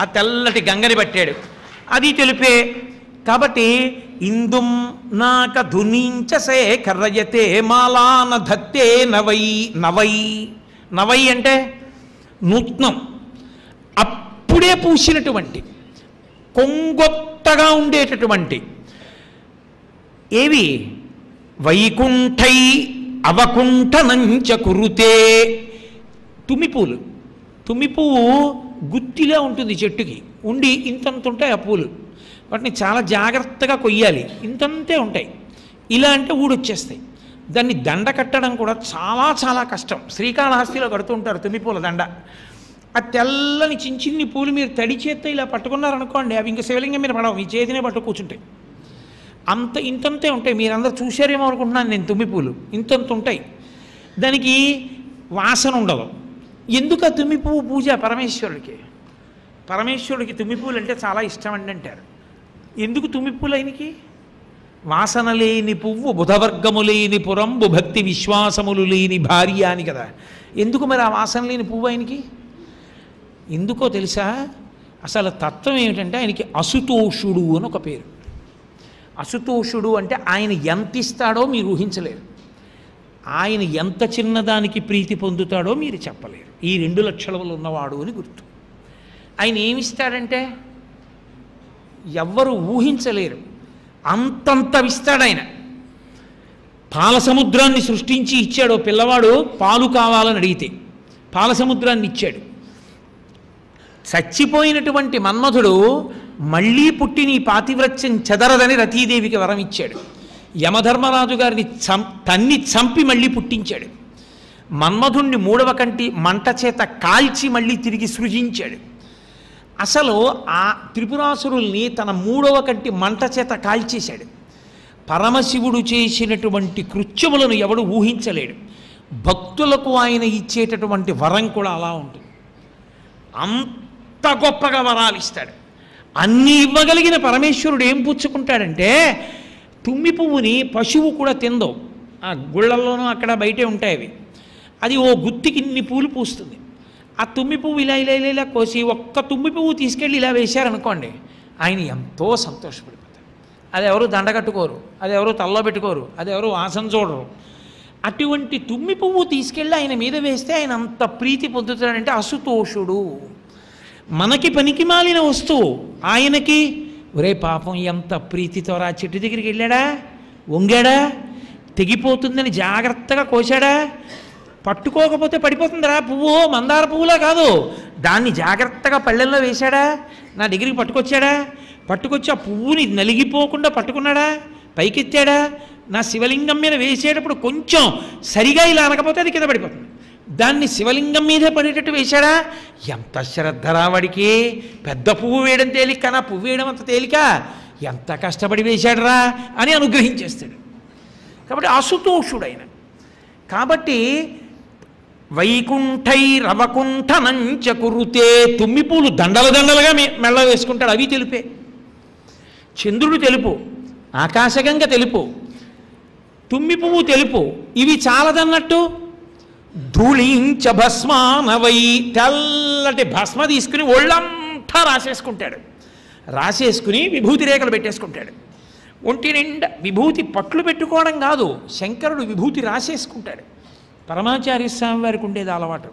ఆ తెల్లటి గంగని పట్టాడు, అది తెలిపే. కాబట్టి ఇందుం నాక ధునించసే కర్రయతే మాలాన ధత్తే నవై. నవై నవై అంటే నూత్నం, అప్పుడే పూసినటువంటి, కొంగొత్తగా ఉండేటటువంటి ఏవి? వైకుంఠై అవకుంఠనంచ కురుతే. తుమ్మిపూలు. తుమ్మిపువ్వు గుత్తిలా ఉంటుంది, చెట్టుకి ఉండి ఇంతంత ఉంటాయి ఆ పూలు. వాటిని చాలా జాగ్రత్తగా కొయ్యాలి, ఇంతంతే ఉంటాయి. ఇలా అంటే ఊడొచ్చేస్తాయి. దాన్ని దండ కట్టడం కూడా చాలా చాలా కష్టం. శ్రీకాళహస్తిలో కడుతుంటారు తుమ్మిపూల దండ. ఆ తెల్లని చిన్ని పూలు మీరు తడి చేత్తో ఇలా పట్టుకున్నారనుకోండి, అవి ఇంకా శివలింగం మీద పడవు, మీ చేతినే పట్టు కూర్చుంటాయి. అంత ఇంతంతే ఉంటాయి. మీరందరూ చూశారేమో అనుకుంటున్నాను నేను. తుమ్మిపూలు ఇంతంత ఉంటాయి, దానికి వాసన ఉండదు. ఎందుకు ఆ తుమ్మిపువ్వు పూజ? పరమేశ్వరుడికి. పరమేశ్వరుడికి తుమ్మిపూలు అంటే చాలా ఇష్టం అండి అంటారు. ఎందుకు తుమ్మిపూలు ఆయనకి? వాసన లేని పువ్వు బుధవర్గము లేని పురంబు భక్తి విశ్వాసములు లేని భార్య అని కదా. ఎందుకు మరి ఆ వాసన లేని పువ్వు ఆయనకి? ఎందుకో తెలుసా? అసలు తత్వం ఏమిటంటే ఆయనకి అసుతోషుడు అని ఒక పేరు. అసుతోషుడు అంటే ఆయన ఎంత ఇస్తాడో మీరు ఊహించలేరు, ఆయన ఎంత చిన్నదానికి ప్రీతి పొందుతాడో మీరు చెప్పలేరు. ఈ 2 లక్షణములు ఉన్నవాడు అని గుర్తు. ఆయన ఏమిస్తాడంటే ఎవ్వరు ఊహించలేరు, అంతంత ఇస్తాడు ఆయన. పాల సముద్రాన్ని సృష్టించి ఇచ్చాడు. పిల్లవాడు పాలు కావాలని అడిగితే పాల సముద్రాన్ని ఇచ్చాడు. చచ్చిపోయినటువంటి మన్మధుడు మళ్ళీ పుట్టి నీ పాతివ్రత్యం చెదరదని రతీదేవికి వరం ఇచ్చాడు. యమధర్మరాజు గారిని తన్ని చంపి మళ్ళీ పుట్టించాడు. మన్మధుణ్ణి 3వ కంటి మంట చేత కాల్చి మళ్ళీ తిరిగి సృజించాడు. అసలు ఆ త్రిపురాసురుల్ని తన 3వ కంటి మంట చేత కాల్చేశాడు. పరమశివుడు చేసినటువంటి కృత్యములను ఎవడు ఊహించలేడు. భక్తులకు ఆయన ఇచ్చేటటువంటి వరం కూడా అలా ఉంటుంది. అంత గొప్పగా వరాలు ఇస్తాడు. అన్నీ ఇవ్వగలిగిన పరమేశ్వరుడు ఏం పుచ్చుకుంటాడంటే, తుమ్మి పువ్వుని పశువు కూడా తిందో, ఆ గుళ్ళల్లోనూ అక్కడ బయటే ఉంటాయి అవి. అది ఓ గుత్తికి ఇన్ని పూలు పూస్తుంది. ఆ తుమ్మి పువ్వు ఇలా ఇలా ఇలా ఇలా కోసి ఒక్క తుమ్మి పువ్వు తీసుకెళ్ళి ఇలా వేశారనుకోండి, ఆయన ఎంతో సంతోషపడిపోతారు. అది ఎవరు దండ కట్టుకోరు, అది ఎవరు తల్లో పెట్టుకోరు, అది ఎవరు వాసన చూడరు. అటువంటి తుమ్మి పువ్వు తీసుకెళ్ళి ఆయన మీద వేస్తే ఆయన అంత ప్రీతి పొందుతాడంటే అసుతోషుడు. మనకి పనికి మాలిన వస్తువు ఆయనకి, ఒరే పాపం ఎంత ప్రీతితో రా చెట్టు దగ్గరికి వెళ్ళాడా, వంగాడా, తెగిపోతుందని జాగ్రత్తగా కోశాడా, పట్టుకోకపోతే పడిపోతుందిరా పువ్వు, మందార పువ్వులా కాదు, దాన్ని జాగ్రత్తగా పళ్ళెల్లో వేశాడా, నా దగ్గరికి పట్టుకొచ్చాడా, పట్టుకొచ్చి ఆ పువ్వుని నలిగిపోకుండా పట్టుకున్నాడా, పైకెత్తాడా, నా శివలింగం మీద వేసేటప్పుడు కొంచెం సరిగా ఇలా అనకపోతే అది కింద పడిపోతుంది, దాన్ని శివలింగం మీదే పడేటట్టు వేశాడా. ఎంత శ్రద్ధ రావాడికి. పెద్ద పువ్వు వేయడం తేలిక, నా పువ్వు వేయడం అంత తేలిక. ఎంత కష్టపడి వేశాడురా అని అనుగ్రహించేస్తాడు. కాబట్టి అసుతోషుడైన. కాబట్టి వైకుంఠైరవకుంఠనంచ కురుతే, తుమ్మిపూలు దండలు దండలుగా మెళ్ళ వేసుకుంటాడు, అవి తెలుపే. చంద్రుడు తెలుపు, ఆకాశగంగ తెలుపు, తుమ్మి పువ్వు తెలుపు. ఇవి చాలదన్నట్టు ధూళించ భస్మానవై, తెల్లటి భస్మ తీసుకుని ఒళ్ళంతా రాసేసుకుంటాడు. రాసేసుకుని విభూతి రేఖలు పెట్టేసుకుంటాడు. ఒంటి నిండా విభూతి పట్లు పెట్టుకోవడం కాదు, శంకరుడు విభూతి రాసేసుకుంటాడు. పరమాచార్య స్వామి వారికి ఉండేది అలవాటు,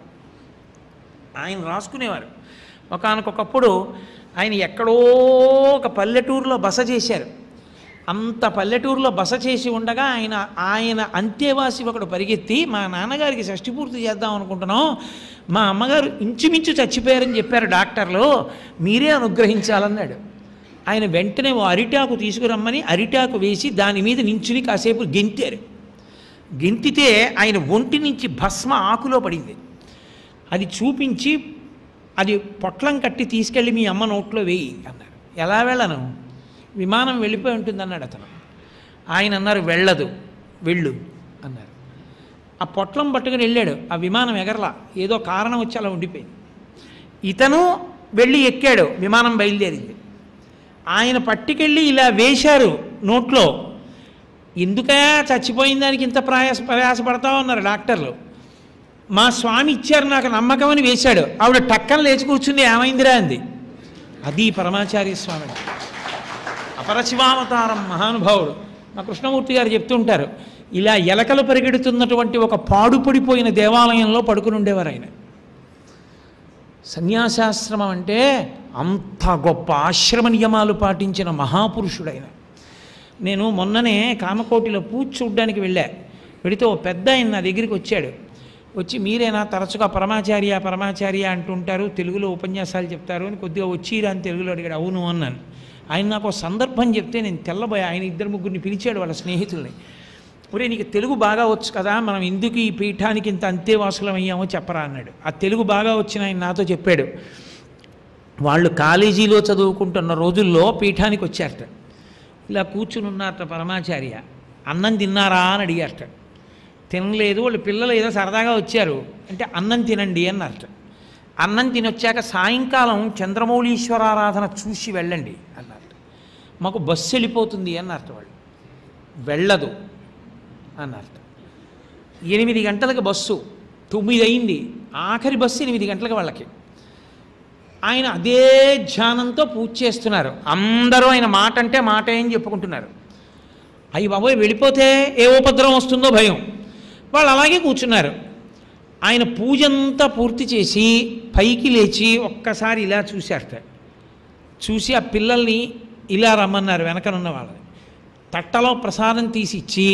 ఆయన రాసుకునేవారు. ఒకానొకప్పుడు ఆయన ఎక్కడో ఒక పల్లెటూరులో బస చేశారు. అంత పల్లెటూరులో బస చేసి ఉండగా ఆయన అంత్యవాసి ఒకడు పరిగెత్తి, మా నాన్నగారికి షష్ఠి పూర్తి చేద్దాం అనుకుంటున్నాం, మా అమ్మగారు ఇంచుమించు చచ్చిపోయారని చెప్పారు డాక్టర్లు, మీరే అనుగ్రహించాలన్నాడు. ఆయన వెంటనే ఓ అరిటాకు తీసుకురమ్మని అరిటాకు వేసి దాని మీద నించుని కాసేపు గెంతారు. గెంతితే ఆయన ఒంటి నుంచి భస్మ ఆకులో పడింది. అది చూపించి అది పొట్లం కట్టి తీసుకెళ్ళి మీ అమ్మ నోట్లో వేయి అన్నారు. ఎలా వెళ్ళను, విమానం వెళ్ళిపోయి ఉంటుంది అన్నాడు అతను. ఆయన అన్నారు వెళ్ళదు, వెళ్ళు అన్నారు. ఆ పొట్లం పట్టుకుని వెళ్ళాడు. ఆ విమానం ఎగరలా, ఏదో కారణం వచ్చి అలా ఉండిపోయింది. ఇతను వెళ్ళి ఎక్కాడు, విమానం బయలుదేరింది. ఆయన పట్టుకెళ్ళి ఇలా వేశారు నోట్లో. ఎందుకా చచ్చిపోయిన దానికి ఇంత ప్రయాసపడతావు అన్నారు డాక్టర్లు. మా స్వామి ఇచ్చారు నాకు నమ్మకం అని వేశాడు. ఆవిడ టక్కన లేచి కూర్చుంది, ఏమైందిరా అంది. అది పరమాచార్య స్వామి, అపరశివావతారం మహానుభావుడు. మా కృష్ణమూర్తి గారు చెప్తుంటారు, ఇలా ఎలకలు పరిగెడుతున్నటువంటి ఒక పాడుపడిపోయిన దేవాలయంలో పడుకుని ఉండేవారు ఆయన. సన్యాసాశ్రమం అంటే అంత గొప్ప ఆశ్రమ నియమాలు పాటించిన మహాపురుషుడైన. నేను మొన్ననే కామకోటిలో పూజ చూడ్డానికి వెళితే ఓ పెద్ద ఆయన నా దగ్గరికి వచ్చాడు. వచ్చి మీరేనా తరచుగా పరమాచార్య అంటుంటారు, తెలుగులో ఉపన్యాసాలు చెప్తారు అని కొద్దిగా వచ్చిరా అని తెలుగులో అడిగాడు. అవును అన్నాను. ఆయన నాకు ఒక సందర్భం చెప్తే నేను తెల్లబోయా. ఆయన 2-3 పిలిచాడు వాళ్ళ స్నేహితుల్ని. ఒరే నీకు తెలుగు బాగా వచ్చు కదా, మనం ఎందుకు ఈ పీఠానికి ఇంత అంతేవాసులం అయ్యామో చెప్పరా అన్నాడు. ఆ తెలుగు బాగా వచ్చిన ఆయన నాతో చెప్పాడు, వాళ్ళు కాలేజీలో చదువుకుంటున్న రోజుల్లో పీఠానికి వచ్చారట. ఇలా కూర్చుని ఉన్నారట పరమాచార్య. అన్నం తిన్నారా అని అడిగారట. తినలేదు. వాళ్ళు పిల్లలు ఏదో సరదాగా వచ్చారు అంటే అన్నం తినండి అన్నారట. అన్నం తినొచ్చాక సాయంకాలం చంద్రమౌళీశ్వరారాధన చూసి వెళ్ళండి అన్నారట. మాకు బస్సు వెళ్ళిపోతుంది అన్నారట. వాళ్ళు వెళ్ళదు అన్నారట. 8 గంటలకు బస్సు, 9 అయింది, ఆఖరి బస్సు 8 గంటలకు వాళ్ళకి. ఆయన అదే ధ్యానంతో పూజ చేస్తున్నారు. అందరూ ఆయన మాట అంటే మాట ఏం చెప్పుకుంటున్నారు. అయ్యి బాబోయ్ వెళ్ళిపోతే ఏ ఉపద్రవం వస్తుందో భయం. వాళ్ళు అలాగే కూర్చున్నారు. ఆయన పూజంతా పూర్తి చేసి పైకి లేచి ఒక్కసారి ఇలా చూశారట. చూసి ఆ పిల్లల్ని ఇలా రమ్మన్నారు, వెనకనున్న వాళ్ళని. తట్టలో ప్రసాదం తీసి ఇచ్చి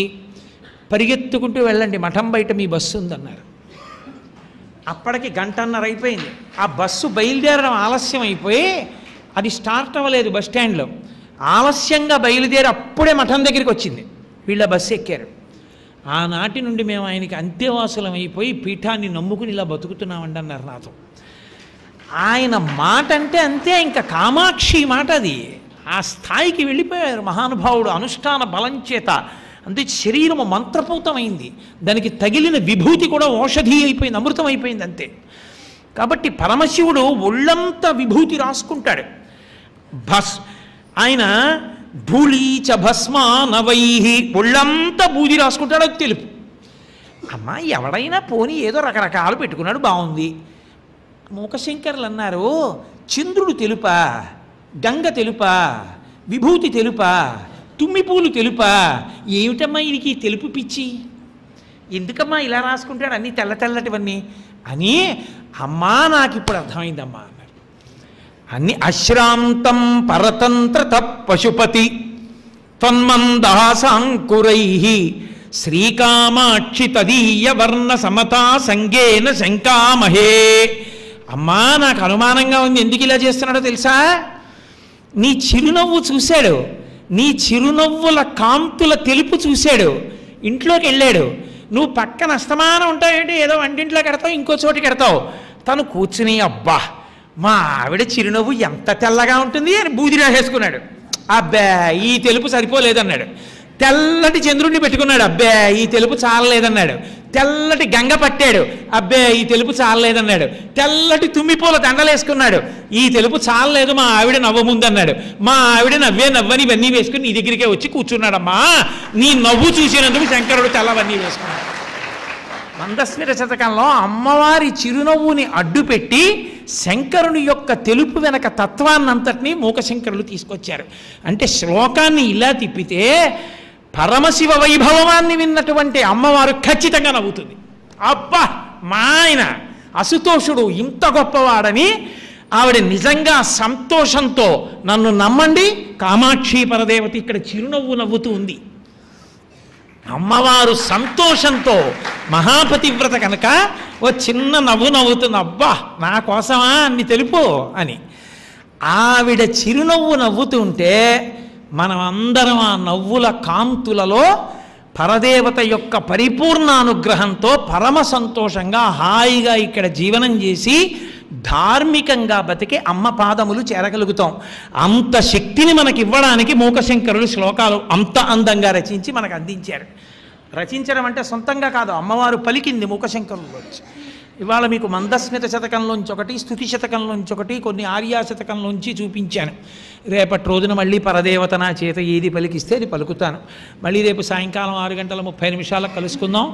పరిగెత్తుకుంటూ వెళ్ళండి, మఠం బయట మీ బస్సు ఉందన్నారు. అప్పటికి 1.5 గంట అయిపోయింది. ఆ బస్సు బయలుదేరడం ఆలస్యం అయిపోయి అది స్టార్ట్ అవ్వలేదు బస్ స్టాండ్లో. ఆలస్యంగా బయలుదేరి అప్పుడే మఠం దగ్గరికి వచ్చింది. వీళ్ళ బస్సు ఎక్కారు. ఆనాటి నుండి మేము ఆయనకి అంత్యవాసులం అయిపోయి పీఠాన్ని నమ్ముకుని ఇలా బతుకుతున్నామండి అన్నారు నాతో. ఆయన మాట అంటే అంతే, ఇంకా కామాక్షి మాట అది. ఆ స్థాయికి వెళ్ళిపోయారు మహానుభావుడు అనుష్ఠాన బలం చేత. అంతే శరీరము మంత్రపూతమైంది, దానికి తగిలిన విభూతి కూడా ఔషధి అయిపోయింది, అమృతం అయిపోయింది అంతే. కాబట్టి పరమశివుడు ఒళ్ళంతా విభూతి రాసుకుంటాడు. ఆయన ధూళీచ భస్మానవై, ఒళ్ళంతా బూది రాసుకుంటాడు, అది తెలుపు. అమ్మా ఎవడైనా పోనీ ఏదో రకరకాలు పెట్టుకున్నాడు, బాగుంది. మూకశంకర్లు అన్నారు, చంద్రుడు తెలుపా, గంగ తెలుపా, విభూతి తెలుపా, తుమ్మిపూలు తెలుపా, ఏమిటమ్మా ఇది తెలుపు పిచ్చి, ఎందుకమ్మా ఇలా రాసుకుంటాడు అన్నీ తెల్ల తెల్లటివన్నీ అని. అమ్మా నాకు ఇప్పుడు అర్థమైందమ్మా అన్నారు. అన్ని అశ్రాంతం పరతంత్రత పశుపతి త్వన్మందాసాంకురై శ్రీకామాక్షి తదీయ వర్ణ సమతా సంగేన శంకామహే. అమ్మా నాకు అనుమానంగా ఉంది, ఎందుకు ఇలా చేస్తున్నాడో తెలుసా? నీ చిరునవ్వు చూశాడు, నీ చిరునవ్వుల కాంతుల తెలుపు చూశాడు, ఇంట్లోకి వెళ్ళాడు. నువ్వు పక్కన అస్తమానం ఉంటావేంటి, ఏదో వంటింట్లో కడతావు, ఇంకో చోటికి కడతావు. తను కూర్చుని అబ్బా మా ఆవిడ చిరునవ్వు ఎంత తెల్లగా ఉంటుంది అని బూది రాసేసుకున్నాడు. అబ్బే ఈ తెలుపు సరిపోలేదన్నాడు. తెల్లటి చంద్రుడిని పెట్టుకున్నాడు, అబ్బే ఈ తెలుపు చాలలేదన్నాడు. తెల్లటి గంగ పట్టాడు, అబ్బే ఈ తెలుపు చాలలేదన్నాడు. తెల్లటి తుమ్మిపూల దండలేసుకున్నాడు, ఈ తెలుపు చాలలేదు మా ఆవిడ నవ్వముందన్నాడు. మా ఆవిడ నవ్వని ఇవన్నీ వేసుకుని నీ దగ్గరికే వచ్చి కూర్చున్నాడమ్మా, నీ నవ్వు చూసినందుకు శంకరుడు తెల్లవన్నీ వేసుకున్నాడు. మందస్మిత శతకంలో అమ్మవారి చిరునవ్వుని అడ్డుపెట్టి శంకరుని యొక్క తెలుపు వెనక తత్వాన్నంతటినీ మూకశంకరులు తీసుకొచ్చారు. అంటే శ్లోకాన్ని ఇలా తిప్పితే పరమశివ వైభవాన్ని విన్నటువంటి అమ్మవారు ఖచ్చితంగా నవ్వుతుంది. అబ్బా మా ఆయన అసుతోషుడు ఇంత గొప్పవాడని ఆవిడ నిజంగా సంతోషంతో నన్ను నమ్మండి కామాక్షి పరదేవత ఇక్కడ చిరునవ్వు నవ్వుతూ ఉంది. అమ్మవారు సంతోషంతో మహాపతివ్రత కనుక ఓ చిన్న నవ్వు నవ్వుతుంది, అబ్బా నా కోసమా అన్ని తెలుపు అని. ఆవిడ చిరునవ్వు నవ్వుతుంటే మనం అందరం ఆ నవ్వుల కాంతులలో పరదేవత యొక్క పరిపూర్ణ అనుగ్రహంతో పరమ సంతోషంగా హాయిగా ఇక్కడ జీవనం చేసి ధార్మికంగా బతికి అమ్మ పాదములు చేరగలుగుతాం. అంత శక్తిని మనకి ఇవ్వడానికి మూకశంకరులు శ్లోకాలు అంత అందంగా రచించి మనకు అందించారు. రచించడం అంటే సొంతంగా కాదు, అమ్మవారు పలికింది మూకశంకరుల్లోంచి. ఇవాళ మీకు మందస్మిత శతకంలోంచి ఒకటి, స్తుతి శతకంలోంచి ఒకటి, కొన్ని ఆర్యా శతకంలోంచి చూపించాను. రేపటి రోజున మళ్ళీ పరదేవత నా చేత ఏది పలికిస్తే అది పలుకుతాను. మళ్ళీ రేపు సాయంకాలం 6:30 కలుసుకుందాం.